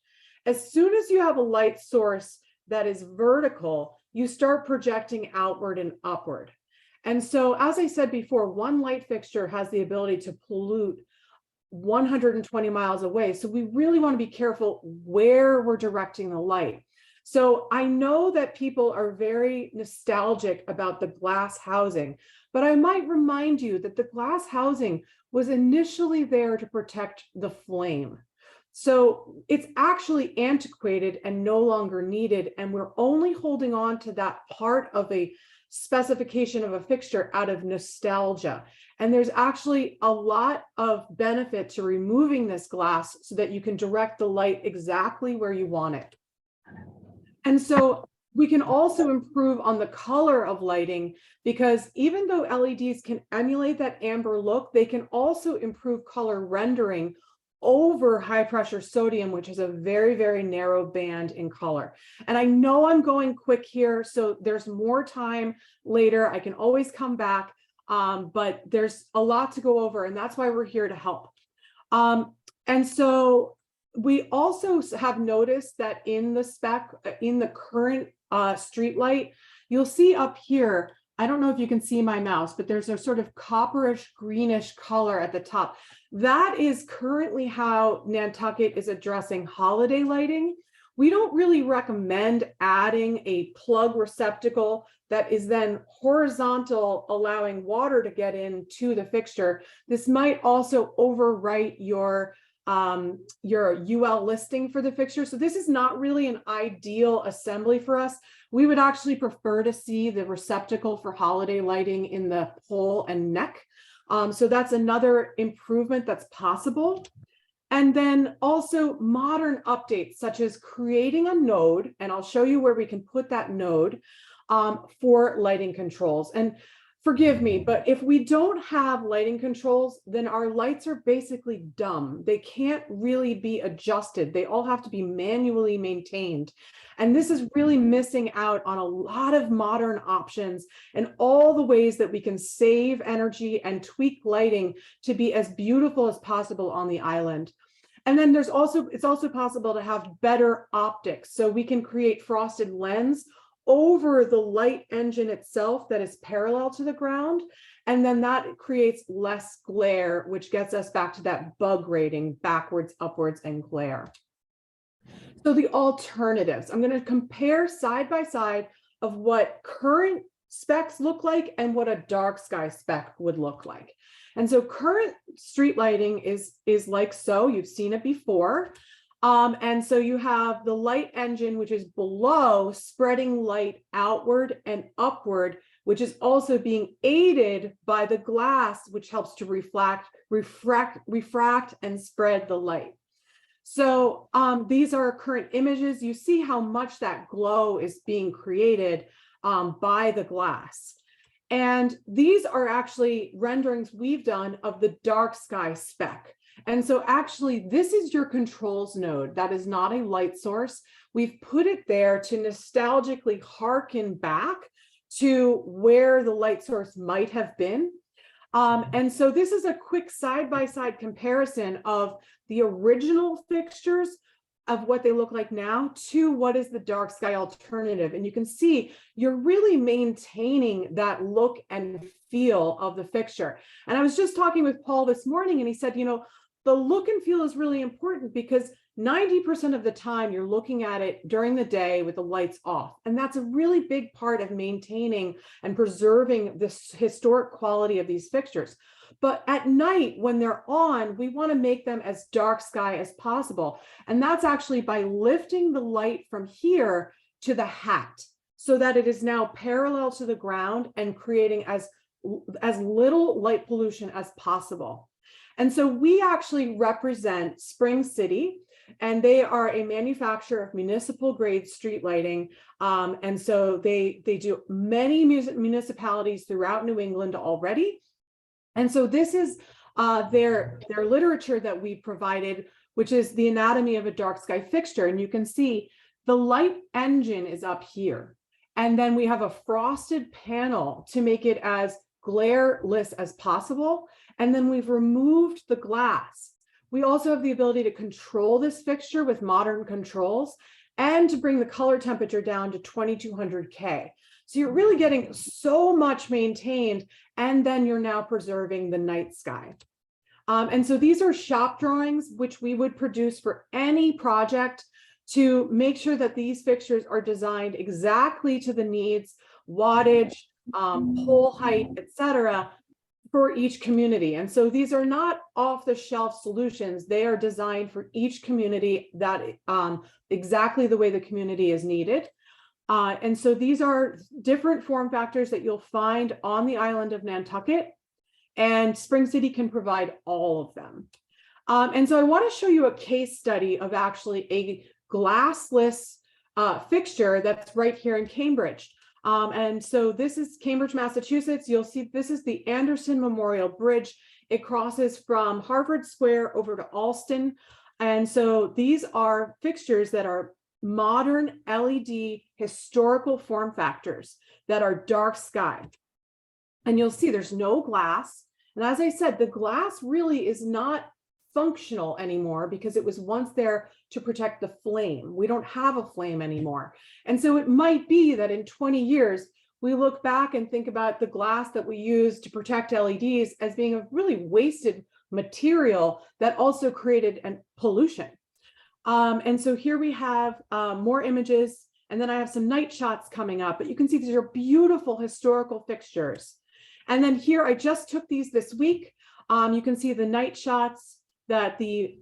As soon as you have a light source that is vertical, you start projecting outward and upward. And so, as I said before, one light fixture has the ability to pollute 120 miles away. So we really want to be careful where we're directing the light. So I know that people are very nostalgic about the glass housing, but I might remind you that the glass housing was initially there to protect the flame. So it's actually antiquated and no longer needed. And we're only holding on to that part of a specification of a fixture out of nostalgia. And there's actually a lot of benefit to removing this glass so that you can direct the light exactly where you want it. And so we can also improve on the color of lighting, because even though LEDs can emulate that amber look, they can also improve color rendering over high pressure sodium, which is a very, very narrow band in color. And I know I'm going quick here, so there's more time later. I can always come back, but there's a lot to go over, and that's why we're here to help. And so we also have noticed that in the spec, in the current street light, you'll see up here, I don't know if you can see my mouse, but there's a sort of copperish greenish color at the top. That is currently how Nantucket is addressing holiday lighting. We don't really recommend adding a plug receptacle that is then horizontal, allowing water to get into the fixture. This might also overwrite your UL listing for the fixture. So this is not really an ideal assembly for us. We would actually prefer to see the receptacle for holiday lighting in the pole and neck. So that's another improvement that's possible. And then also modern updates, such as creating a node, and I'll show you where we can put that node for lighting controls. And forgive me, but if we don't have lighting controls, then our lights are basically dumb. They can't really be adjusted. They all have to be manually maintained. And this is really missing out on a lot of modern options and all the ways that we can save energy and tweak lighting to be as beautiful as possible on the island. And then it's also possible to have better optics. So we can create frosted lens over the light engine itself that is parallel to the ground. And then that creates less glare, which gets us back to that bug rating, backwards, upwards, and glare. So the alternatives, I'm going to compare side by side of what current specs look like and what a dark sky spec would look like. And so current street lighting is like so. You've seen it before. And so you have the light engine, which is below, spreading light outward and upward, which is also being aided by the glass, which helps to refract and spread the light. So these are current images. You see how much that glow is being created by the glass. And these are actually renderings we've done of the dark sky spec. And so actually, this is your controls node. That is not a light source. We've put it there to nostalgically harken back to where the light source might have been. And so this is a quick side-by-side comparison of the original fixtures of what they look like now to what is the dark sky alternative. And you can see you're really maintaining that look and feel of the fixture. And I was just talking with Paul this morning, and he said, you know, the look and feel is really important because 90% of the time you're looking at it during the day with the lights off. And that's a really big part of maintaining and preserving this historic quality of these fixtures. But at night, when they're on, we want to make them as dark sky as possible. And that's actually by lifting the light from here to the hat so that it is now parallel to the ground and creating as little light pollution as possible. And so we actually represent Spring City, and they are a manufacturer of municipal grade street lighting. And so they do many municipalities throughout New England already. And so this is their literature that we provided, which is the anatomy of a dark sky fixture. And you can see the light engine is up here. And then we have a frosted panel to make it as glare-less as possible. And then we've removed the glass. We also have the ability to control this fixture with modern controls and to bring the color temperature down to 2200 K. So you're really getting so much maintained, and then you're now preserving the night sky. And so these are shop drawings, which we would produce for any project to make sure that these fixtures are designed exactly to the needs, wattage, pole height, etc., for each community. And so these are not off-the-shelf solutions. They are designed for each community that exactly the way the community is needed. And so these are different form factors that you'll find on the island of Nantucket, and Spring City can provide all of them. And so I want to show you a case study of actually a glassless fixture that's right here in Cambridge. And so this is Cambridge, Massachusetts. You'll see this is the Anderson Memorial Bridge. It crosses from Harvard Square over to Alston. And so these are fixtures that are modern LED historical form factors that are dark sky. And you'll see there's no glass. And as I said, the glass really is not functional anymore because it was once there to protect the flame. We don't have a flame anymore. And so it might be that in 20 years, we look back and think about the glass that we use to protect LEDs as being a really wasted material that also created an pollution. And so here we have more images, and then I have some night shots coming up, but you can see these are beautiful historical fixtures. And then here, I just took these this week. You can see the night shots that the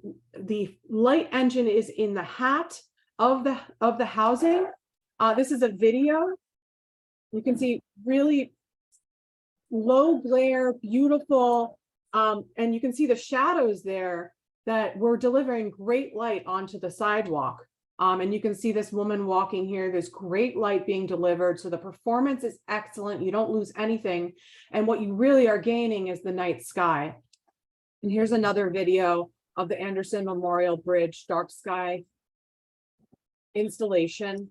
light engine is in the hat of the housing. This is a video. You can see really low glare, beautiful, and you can see the shadows there that we're delivering great light onto the sidewalk. And you can see this woman walking here. There's great light being delivered. So the performance is excellent. You don't lose anything. And what you really are gaining is the night sky. And here's another video of the Anderson Memorial Bridge dark sky installation.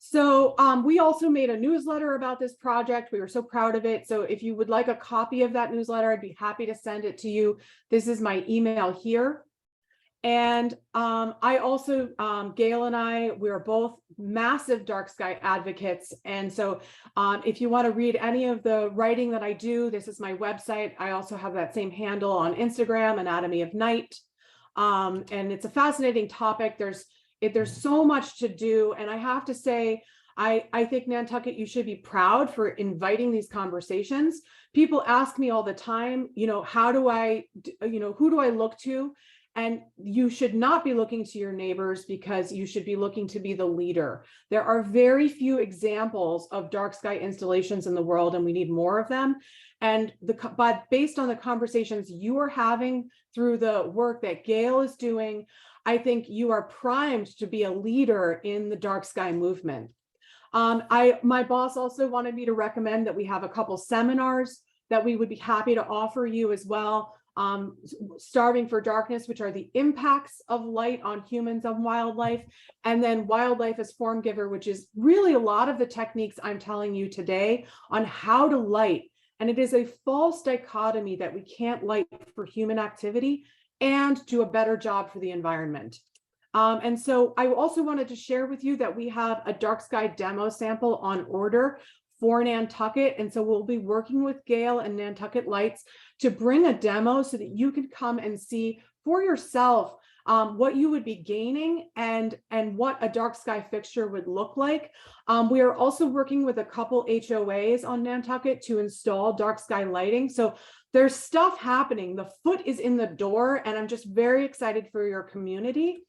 So we also made a newsletter about this project. We were so proud of it. So if you would like a copy of that newsletter, I'd be happy to send it to you. This is my email here. And I also, Gail and I, we're both massive dark sky advocates. And so if you want to read any of the writing that I do, this is my website. I also have that same handle on Instagram, Anatomy of Night. And it's a fascinating topic. There's so much to do. And I have to say, I think Nantucket, you should be proud for inviting these conversations. People ask me all the time, how do I, who do I look to? And you should not be looking to your neighbors, because you should be looking to be the leader. There are very few examples of dark sky installations in the world, and we need more of them. And but based on the conversations you are having through the work that Gail is doing, I think you are primed to be a leader in the dark sky movement. My boss also wanted me to recommend that we have a couple seminars that we would be happy to offer you as well. Starving for Darkness, which are the impacts of light on humans and wildlife, and then Wildlife as Form Giver, which is really a lot of the techniques I'm telling you today on how to light. And it is a false dichotomy that we can't light for human activity and do a better job for the environment. And so I also wanted to share with you that we have a dark sky demo sample on order for Nantucket. And so we'll be working with Gail and Nantucket Lights to bring a demo so that you can come and see for yourself what you would be gaining and what a dark sky fixture would look like. We are also working with a couple HOAs on Nantucket to install dark sky lighting. So there's stuff happening. The foot is in the door, and I'm just very excited for your community.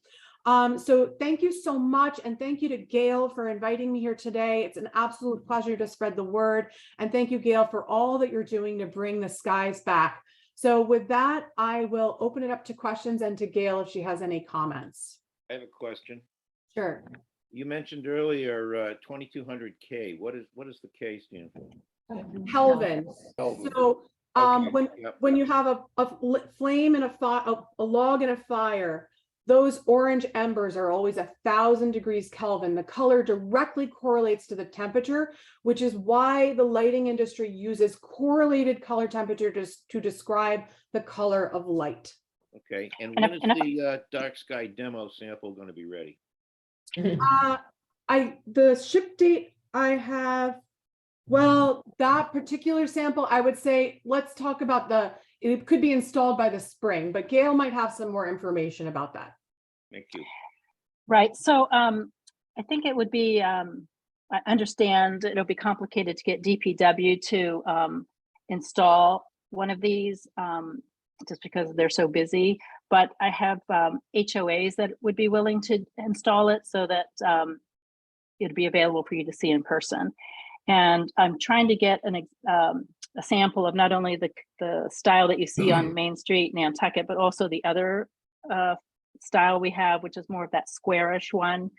So thank you so much. And thank you to Gail for inviting me here today. It's an absolute pleasure to spread the word. And thank you, Gail, for all that you're doing to bring the skies back. So with that, I will open it up to questions and to Gail if she has any comments. I have a question. Sure. You mentioned earlier 2200K. What is the K stand for? Kelvin. Kelvin. So Okay, yep. when you have a flame and a log and a fire, those orange embers are always 1,000 degrees Kelvin. The color directly correlates to the temperature, which is why the lighting industry uses correlated color temperature to describe the color of light. Okay, and when is the dark sky demo sample going to be ready? The ship date I have, well, that particular sample, I would say, let's talk about it could be installed by the spring, but Gail might have some more information about that. Thank you. Right. So I think it would be, I understand it'll be complicated to get DPW to install one of these just because they're so busy. But I have HOAs that would be willing to install it so that it'd be available for you to see in person. And I'm trying to get a sample of not only the style that you see on Main Street, Nantucket, but also the other style we have, which is more of that squarish one,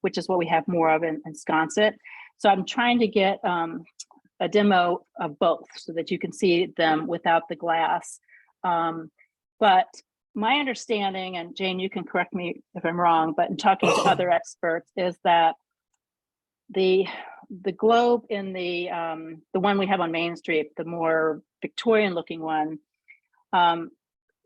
which is what we have more of in Sconset. So I'm trying to get a demo of both so that you can see them without the glass. But my understanding, and Jane, you can correct me if I'm wrong, but in talking to other experts, is that the globe in the one we have on Main Street, the more Victorian looking one,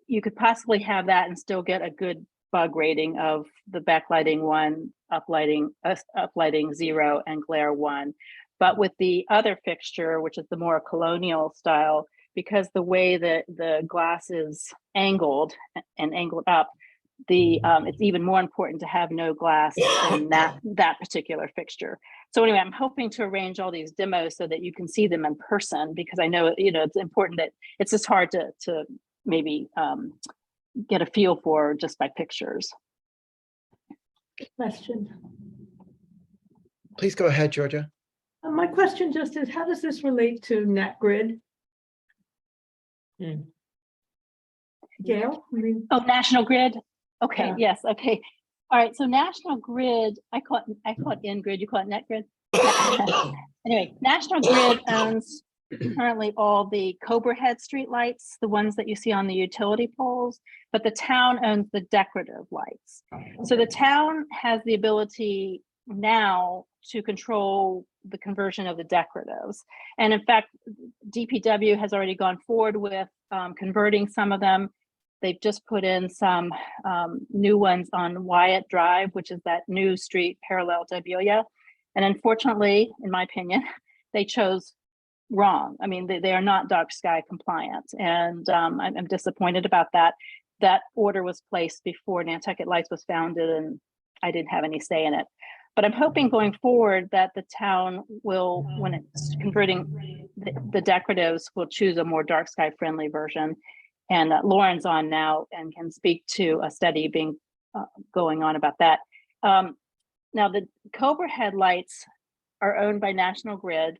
you could possibly have that and still get a good bug rating of the backlighting 1, uplighting 0, and glare 1. But with the other fixture, which is the more colonial style, because the way that the glass is angled and angled up, it's even more important to have no glass in that particular fixture. So anyway, I'm hoping to arrange all these demos so that you can see them in person, because I know, it's important that it's just hard to maybe get a feel for just by pictures. Question. Please go ahead, Georgia. My question just is, how does this relate to NetGrid? Gail? Oh, National Grid. Okay. Yeah. Yes. Okay. All right. So National Grid, I call it InGrid. You call it NetGrid. Anyway, National Grid owns currently all the Cobra Head street lights, the ones that you see on the utility poles, but the town owns the decorative lights. So the town has the ability now to control the conversion of the decoratives. And in fact, DPW has already gone forward with converting some of them. They've just put in some new ones on Wyatt Drive, which is that new street parallel to Abelia. And unfortunately, in my opinion, they chose wrong. I mean, they are not dark sky compliant. And I'm disappointed about that. That order was placed before Nantucket Lights was founded, and I didn't have any say in it. But I'm hoping going forward that the town will, when it's converting the decoratives, will choose a more dark sky friendly version. And Lauren's on now and can speak to a study going on about that. Now the Cobra headlights are owned by National Grid.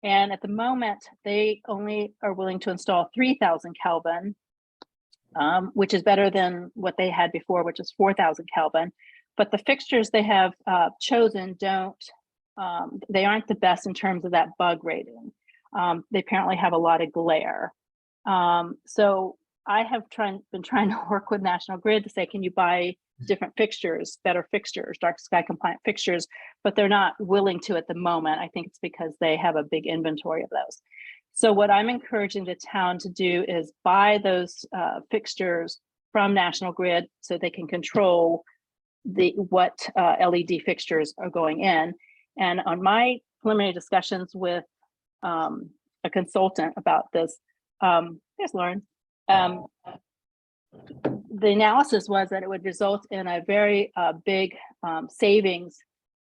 And at the moment, they only are willing to install 3,000 Kelvin, which is better than what they had before, which is 4,000 Kelvin. But the fixtures they have chosen they aren't the best in terms of that bug rating. They apparently have a lot of glare. So I have been trying to work with National Grid to say, can you buy different fixtures, better fixtures, dark sky compliant fixtures, but they're not willing to at the moment. I think it's because they have a big inventory of those. So what I'm encouraging the town to do is buy those fixtures from National Grid so they can control what LED fixtures are going in. And on my preliminary discussions with a consultant about this, there's Lauren. The analysis was that it would result in a very big savings,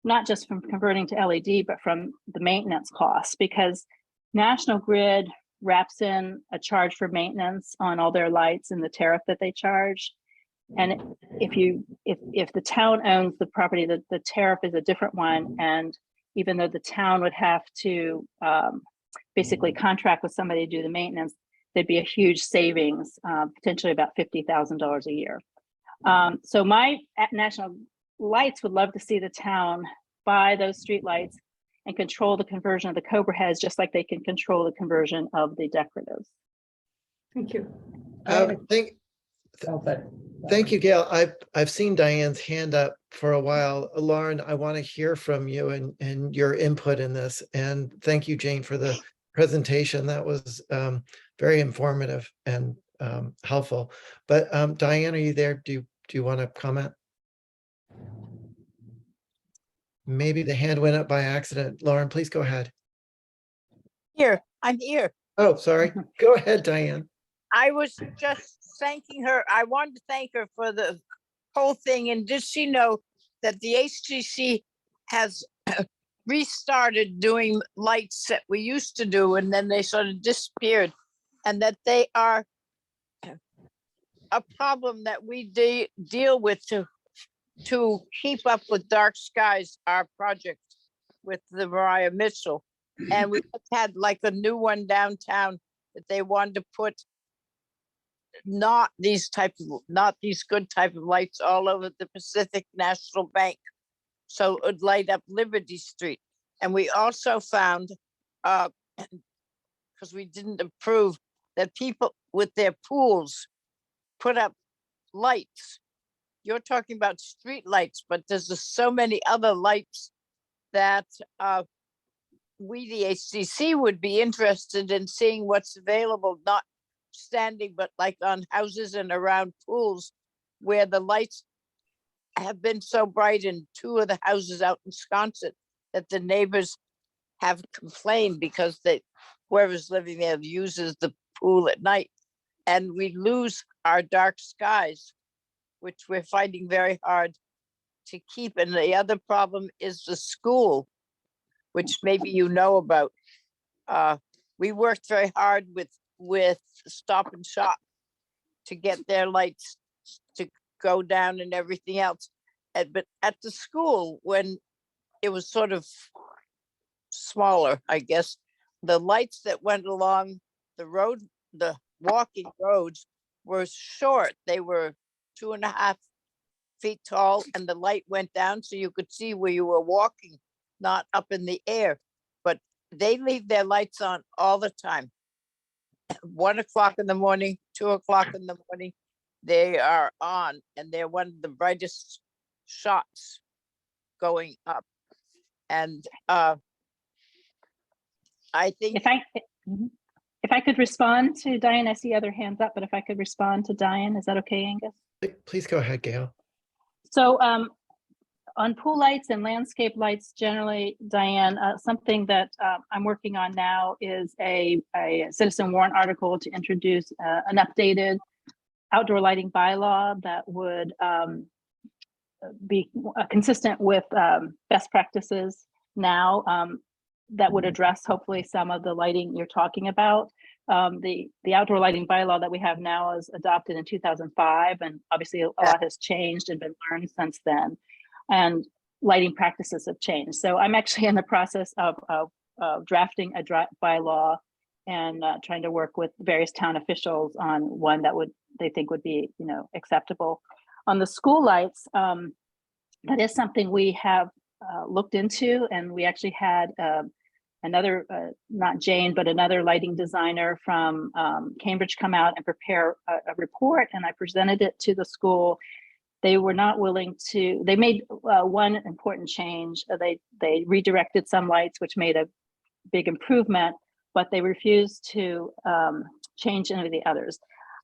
not just from converting to LED, but from the maintenance costs, because National Grid wraps in a charge for maintenance on all their lights in the tariff that they charge. And if the town owns the property, the tariff is a different one. And even though the town would have to basically contract with somebody to do the maintenance, there'd be a huge savings, potentially about $50,000 a year. So my National Lights would love to see the town buy those street lights and control the conversion of the Cobra heads, just like they can control the conversion of the decoratives. Thank you. Thank you, Gail. I've seen Diane's hand up for a while. Lauren, I want to hear from you and your input in this. And thank you, Jane, for the presentation. That was very informative and helpful. But Diane, are you there? Do you want to comment? Maybe the hand went up by accident. Lauren, please go ahead. Here, I'm here. Oh, sorry. Go ahead, Diane. I was just thanking her. I wanted to thank her for the whole thing. And does she know that the HGC has restarted doing lights that we used to do, and then they sort of disappeared, and that they are a problem that we deal with to keep up with Dark Skies, our project with the Mariah Mitchell. And we had like a new one downtown that they wanted to put not these good type of lights all over the Pacific National Bank. So it would light up Liberty Street. And we also found, because we didn't approve, that people with their pools put up lights. You're talking about street lights, but there's just so many other lights that we, the HCC, would be interested in seeing what's available, not standing, but like on houses and around pools where the lights have been so bright in two of the houses out in Wisconsin that the neighbors have complained because whoever's living there uses the pool at night, and we lose our dark skies, which we're finding very hard to keep. And the other problem is the school, which maybe you know about. We worked very hard with Stop and Shop to get their lights to go down and everything else. But at the school, when it was sort of smaller, I guess, the lights that went along the road, the walking roads, were short. They were 2.5 feet tall, and the light went down so you could see where you were walking, not up in the air. But they leave their lights on all the time. 1 o'clock in the morning, 2 o'clock in the morning, they are on, and they're one of the brightest shots going up. And I think if I could respond to Diane, I see other hands up, but if I could respond to Diane, is that okay, Angus? Please go ahead, Gail. So on pool lights and landscape lights generally, Diane, something that I'm working on now is a citizen warrant article to introduce an updated outdoor lighting bylaw that would be consistent with best practices now, that would address hopefully some of the lighting you're talking about. The outdoor lighting bylaw that we have now is adopted in 2005, and obviously a lot has changed and been learned since then, and lighting practices have changed. So I'm actually in the process of drafting a bylaw and trying to work with various town officials on one that they think would be acceptable. On the school lights, that is something we have looked into, and we actually had another, not Jane, but another lighting designer from Cambridge come out and prepare a report, and I presented it to the school. They were not willing to, they made one important change. They redirected some lights, which made a big improvement, but they refused to change any of the others.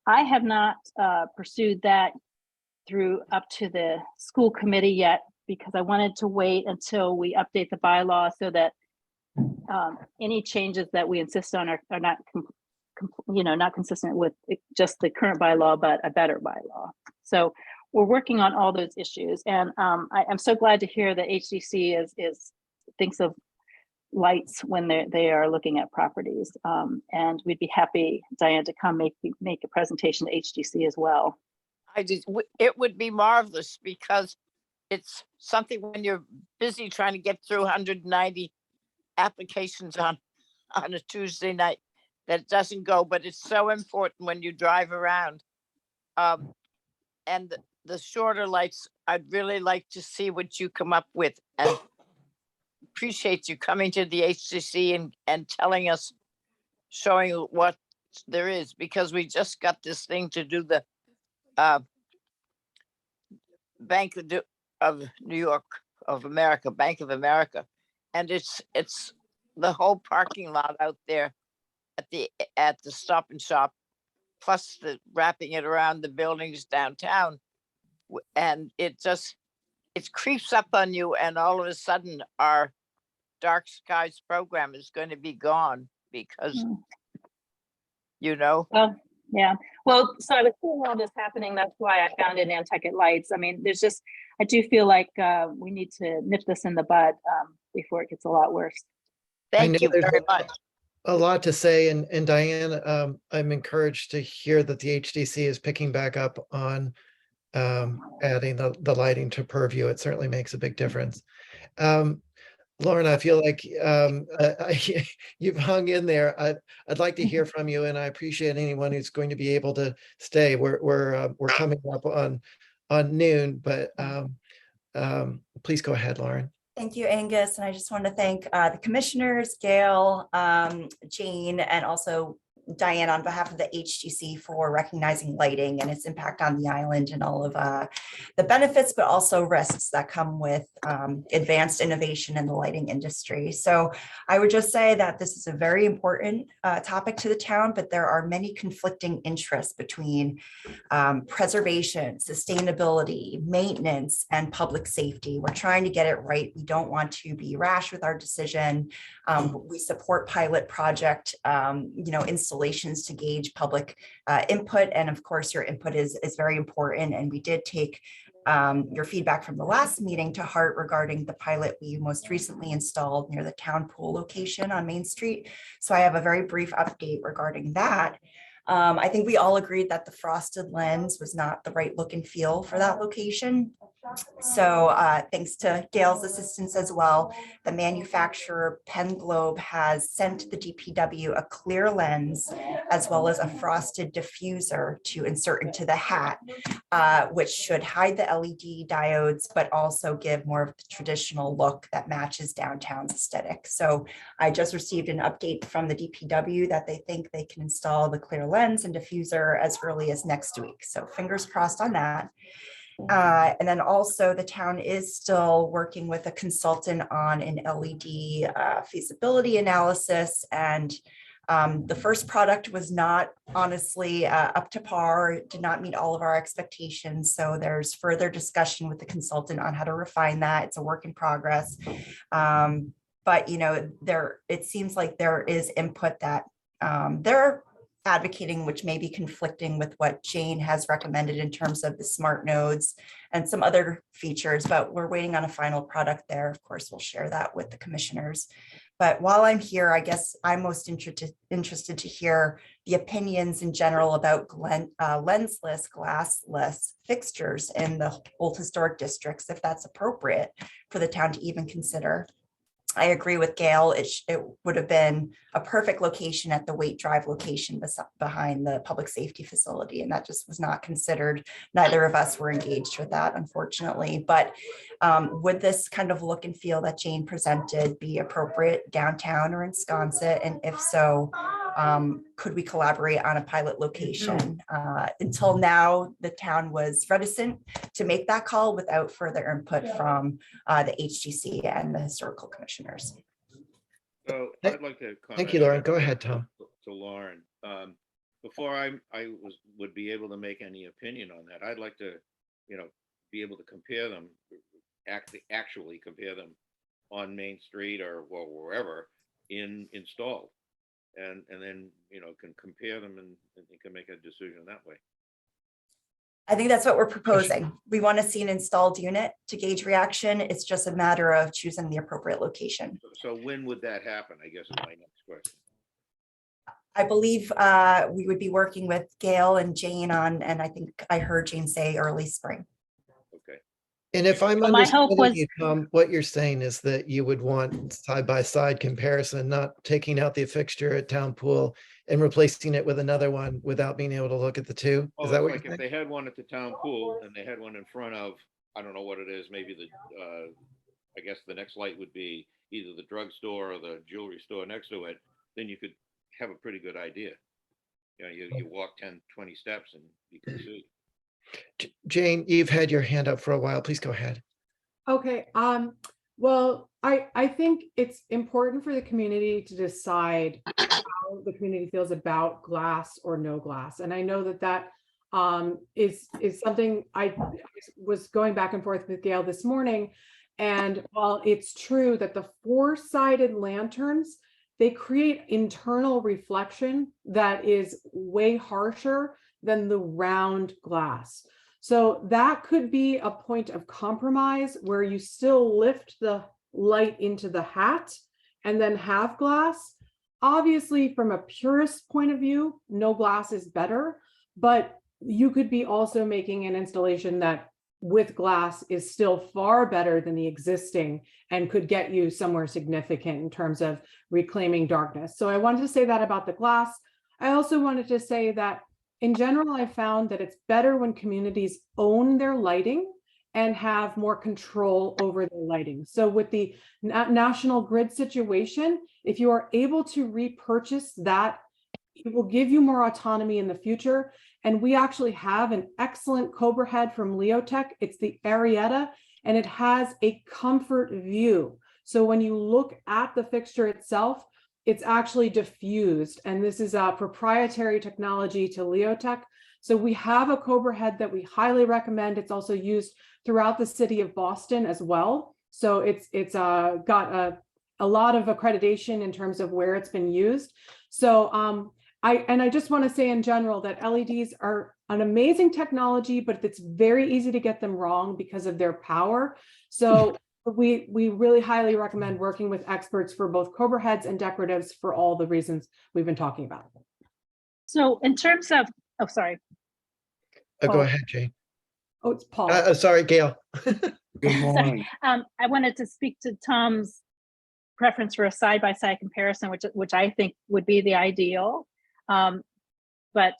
I have not pursued that through up to the school committee yet, because I wanted to wait until we update the bylaw so that any changes that we insist on are not, not consistent with just the current bylaw, but a better bylaw. So we're working on all those issues, and I'm so glad to hear that HDC thinks of lights when they are looking at properties, and we'd be happy, Diane, to come make a presentation to HDC as well. It would be marvelous, because it's something when you're busy trying to get through 190 applications on a Tuesday night that doesn't go, but it's so important when you drive around. And the shorter lights, I'd really like to see what you come up with, and appreciate you coming to the HCC and telling us, showing what there is, because we just got this thing to do the Bank of New York of America, Bank of America, and it's the whole parking lot out there at the Stop and Shop, plus the wrapping it around the buildings downtown, and it creeps up on you, and all of a sudden our Dark Skies program is going to be gone, because Well, yeah. Well, so I was seeing all this happening. That's why I founded Nantucket Lights. I mean, I do feel like we need to nip this in the bud before it gets a lot worse. Thank you very much. A lot to say, and Diane, I'm encouraged to hear that the HDC is picking back up on adding the lighting to purview. It certainly makes a big difference. Lauren, I feel like you've hung in there. I'd like to hear from you, and I appreciate anyone who's going to be able to stay. We're coming up on noon, but please go ahead, Lauren. Thank you, Angus. And I just want to thank the commissioners, Gail, Jane, and also Diane on behalf of the HGC for recognizing lighting and its impact on the island, and all of the benefits, but also risks that come with advanced innovation in the lighting industry. So I would just say that this is a very important topic to the town, but there are many conflicting interests between preservation, sustainability, maintenance, and public safety. We're trying to get it right. We don't want to be rash with our decision. We support pilot project, installations to gauge public input. And of course, your input is very important. And we did take your feedback from the last meeting to heart regarding the pilot we most recently installed near the town pool location on Main Street. So I have a very brief update regarding that. I think we all agreed that the frosted lens was not the right look and feel for that location. So thanks to Gail's assistance as well, the manufacturer Pen Globe has sent the DPW a clear lens as well as a frosted diffuser to insert into the hat, which should hide the LED diodes, but also give more of the traditional look that matches downtown's aesthetic. So I just received an update from the DPW that they think they can install the clear lens and diffuser as early as next week. So fingers crossed on that. And then also the town is still working with a consultant on an LED feasibility analysis, and the first product was not honestly up to par. It did not meet all of our expectations. So there's further discussion with the consultant on how to refine that. It's a work in progress. But it seems like there is input that they're advocating, which may be conflicting with what Jane has recommended in terms of the smart nodes and some other features, but we're waiting on a final product there. Of course, we'll share that with the commissioners. But while I'm here, I guess I'm most interested to hear the opinions in general about lensless, glassless fixtures in the old historic districts, if that's appropriate for the town to even consider. I agree with Gail. It would have been a perfect location at the Waite Drive location behind the public safety facility. And that just was not considered. Neither of us were engaged with that, unfortunately. But would this kind of look and feel that Jane presented be appropriate downtown or in Sconset? And if so, could we collaborate on a pilot location? Until now, the town was reticent to make that call without further input from the HGC and the historical commissioners. So I'd like to. Thank you, Lauren. Go ahead, Tom. To Lauren, before would be able to make any opinion on that, I'd like to, be able to compare them, actually compare them on Main Street or wherever installed. And then, can compare them and you can make a decision that way. I think that's what we're proposing. We want to see an installed unit to gauge reaction. It's just a matter of choosing the appropriate location. So when would that happen, I guess is my next question. I believe we would be working with Gail and Jane on, and I think I heard Jane say early spring. Okay. And if I'm Well, my hope understanding was- you, Tom, what you're saying is that you would want side-by-side comparison, not taking out the fixture at Town Pool and replacing it with another one without being able to look at the two? Well, Is that what like you're if saying? they had one at the Town Pool and they had one in front of, I don't know what it is, maybe I guess the next light would be either the drugstore or the jewelry store next to it, then you could have a pretty good idea. You walk 10, 20 steps and you can see. Jane, you've had your hand up for a while. Please go ahead. Okay, well, I think it's important for the community to decide how the community feels about glass or no glass. And I know that is something I was going back and forth with Gail this morning. And while it's true that the four-sided lanterns, they create internal reflection that is way harsher than the round glass. So that could be a point of compromise where you still lift the light into the hat and then have glass. Obviously, from a purist point of view, no glass is better, but you could be also making an installation that with glass is still far better than the existing and could get you somewhere significant in terms of reclaiming darkness. So I wanted to say that about the glass. I also wanted to say that in general, I found that it's better when communities own their lighting and have more control over their lighting. So with the national grid situation, if you are able to repurchase that, it will give you more autonomy in the future. And we actually have an excellent Cobra head from Leotech. It's the Arietta, and it has a comfort view. So when you look at the fixture itself, it's actually diffused. And this is a proprietary technology to Leotech. So we have a Cobra head that we highly recommend. It's also used throughout the city of Boston as well. So it's got a lot of accreditation in terms of where it's been used. So I just want to say in general that LEDs are an amazing technology, but it's very easy to get them wrong because of their power. So we really highly recommend working with experts for both Cobra heads and decoratives for all the reasons we've been talking about. So in terms of, oh, sorry. Go Paul. ahead, Jane. Oh, it's Paul. Sorry, Gail. Good morning. I wanted to speak to Tom's preference for a side-by-side comparison, which I think would be the ideal. But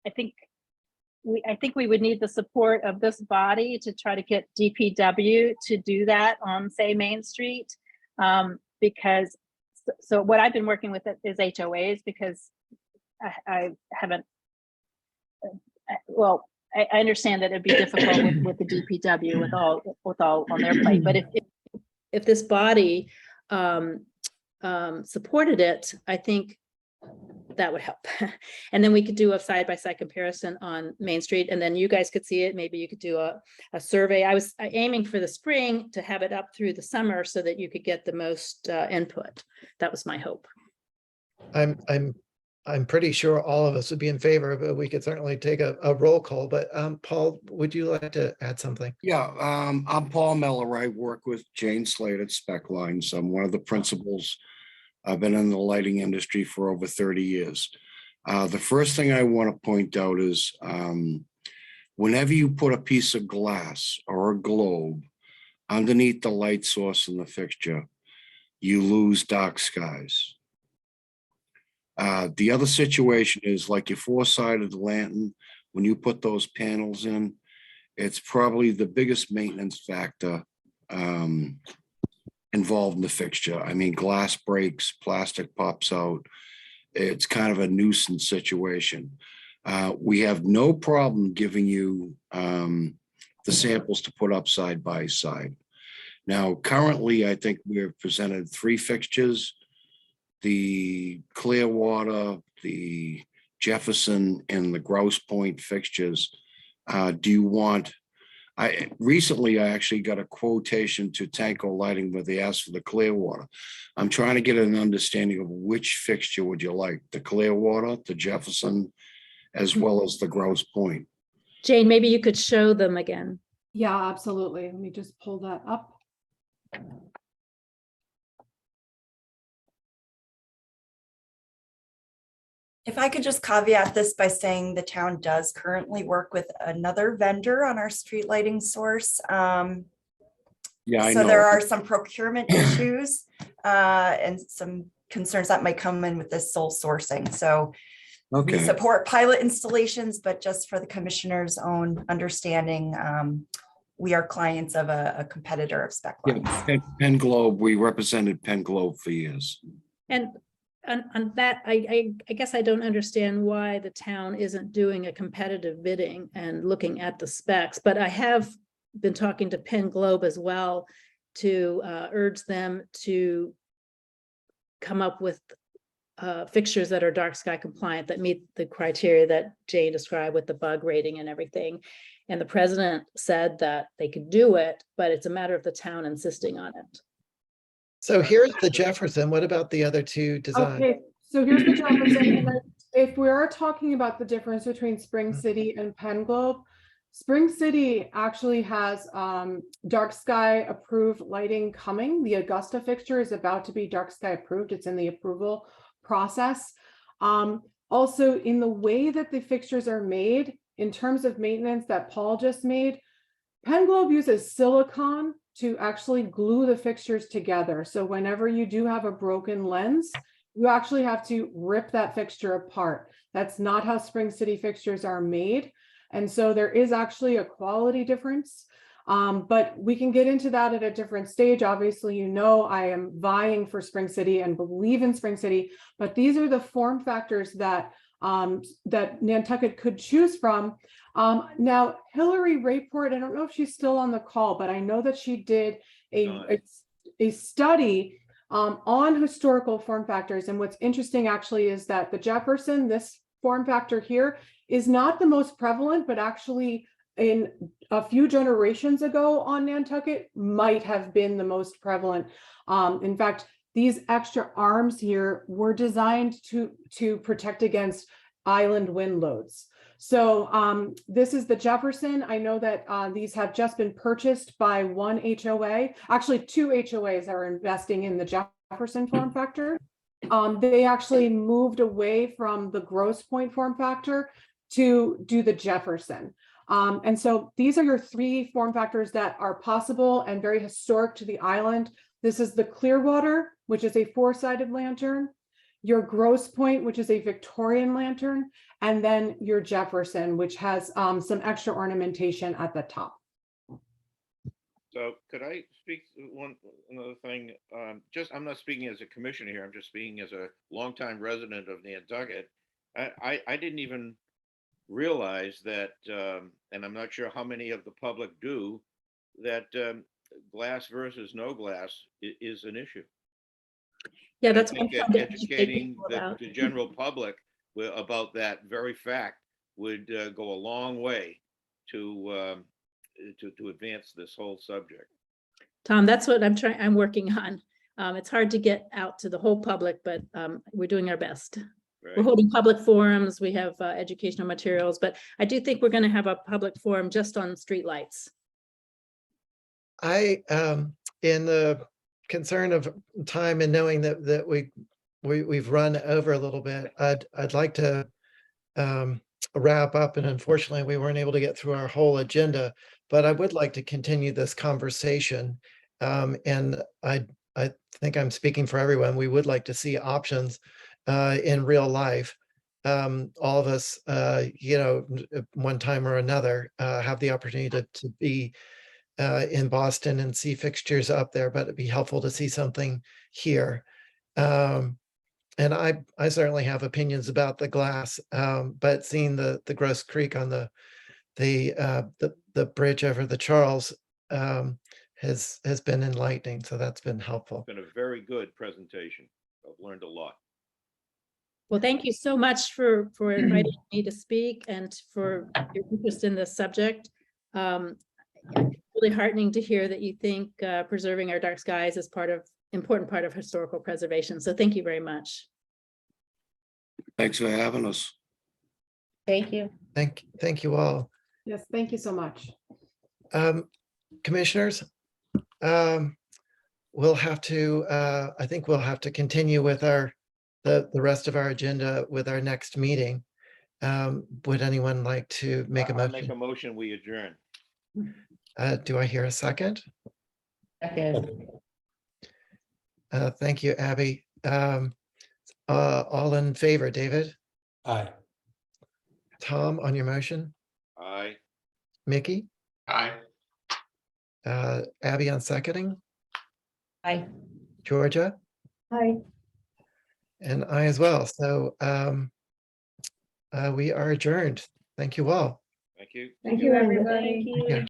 I think we would need the support of this body to try to get DPW to do that on, say, Main Street. Because so what I've been working with is HOAs, because I haven't, well, I understand that it'd be difficult with the DPW with all on their plate. But if this body supported it, I think that would help. And then we could do a side-by-side comparison on Main Street, and then you guys could see it. Maybe you could do a survey. I was aiming for the spring to have it up through the summer so that you could get the most input. That was my hope. I'm pretty sure all of us would be in favor, but we could certainly take a roll call. But Paul, would you like to add something? Yeah, I'm Paul Miller. I work with Jane Slade at Spec Lines. I'm one of the principals. I've been in the lighting industry for over 30 years. The first thing I want to point out is whenever you put a piece of glass or a globe underneath the light source in the fixture, you lose dark skies. The other situation is like your four-sided lantern, when you put those panels in, it's probably the biggest maintenance factor involved in the fixture. I mean, glass breaks, plastic pops out. It's kind of a nuisance situation. We have no problem giving you the samples to put up side by side. Now, currently, I think we've presented 3 fixtures: the Clearwater, the Jefferson, and the Grouse Point fixtures. Do you want, recently I actually got a quotation to Tanko Lighting where they asked for the Clearwater. I'm trying to get an understanding of which fixture would you like, the Clearwater, the Jefferson, as well as the Grouse Point. Jane, maybe you could show them again. Yeah, absolutely. Let me just pull that up. If I could just caveat this by saying the town does currently work with another vendor on our street lighting source. Yeah, I So know. there are some procurement issues and some concerns that might come in with this sole sourcing. So we Okay. support pilot installations, but just for the commissioner's own understanding, we are clients of a competitor of Spec Lines. Yeah, Penn Globe, we represented Penn Globe for years. And on that, I guess I don't understand why the town isn't doing a competitive bidding and looking at the specs, but I have been talking to Penn Globe as well to urge them to come up with fixtures that are dark sky compliant, that meet the criteria that Jane described with the bug rating and everything. And the president said that they could do it, but it's a matter of the town insisting on it. So here's the Jefferson. What about the other 2 designs? Okay, so here's the Jefferson. And then if we are talking about the difference between Spring City and Penn Globe, Spring City actually has dark sky approved lighting coming. The Augusta fixture is about to be dark sky approved. It's in the approval process. Also, in the way that the fixtures are made, in terms of maintenance that Paul just made, Penn Globe uses silicone to actually glue the fixtures together. So whenever you do have a broken lens, you actually have to rip that fixture apart. That's not how Spring City fixtures are made. And so there is actually a quality difference, but we can get into that at a different stage. Obviously, you know, I am vying for Spring City and believe in Spring City, but these are the form factors that that Nantucket could choose from. Now, Hillary Rayport, I don't know if she's still on the call, but I know that she did a study on historical form factors. And what's interesting actually is that the Jefferson, this form factor here, is not the most prevalent, but actually in a few generations ago on Nantucket might have been the most prevalent. In fact, these extra arms here were designed to protect against island wind loads. So this is the Jefferson. I know that these have just been purchased by one HOA, actually 2 HOAs are investing in the Jefferson form factor. They actually moved away from the Grosse Point form factor to do the Jefferson. And so these are your 3 form factors that are possible and very historic to the island. This is the Clearwater, which is a 4-sided lantern, your Grosse Point, which is a Victorian lantern, and then your Jefferson, which has some extra ornamentation at the top. So could I speak to another thing? I'm not speaking as a commissioner here. I'm just speaking as a longtime resident of Nantucket. I didn't even realize that, and I'm not sure how many of the public do, that glass versus no glass is an issue. Yeah, And I that's think what I'm trying to educate educating people about. the general public about that very fact would go a long way to advance this whole subject. Tom, that's what I'm working on. It's hard to get out to the whole public, but we're doing our best. We're holding public forums, we have educational materials, but I do think we're going to have a public forum just on streetlights. In the concern of time and knowing that we've run over a little bit, I'd like to wrap up, and unfortunately we weren't able to get through our whole agenda, but I would like to continue this conversation. And I think I'm speaking for everyone. We would like to see options in real life. All of us, one time or another, have the opportunity to be in Boston and see fixtures up there, but it'd be helpful to see something here. And I certainly have opinions about the glass, but seeing the Gross Creek on the bridge over the Charles has been enlightening. So that's been helpful. Been a very good presentation. I've learned a lot. Well, thank you so much for inviting me to speak and for your interest in this subject. Really heartening to hear that you think preserving our dark skies is important part of historical preservation. So thank you very much. Thanks for having us. Thank you. Thank you all. Yes, thank you so much. Commissioners, we'll have to, I think we'll have to continue with the rest of our agenda with our next meeting. Would anyone like to make a I'll make a motion? motion, we adjourn. Do I hear a second? Second. Thank you, Abby. All in favor, David? Aye. Tom, on your motion? Aye. Mickey? Aye. Abby on seconding? Aye. Georgia? Hi. And I as well. So we are adjourned. Thank you all. Thank you. Thank you, everybody. Take care.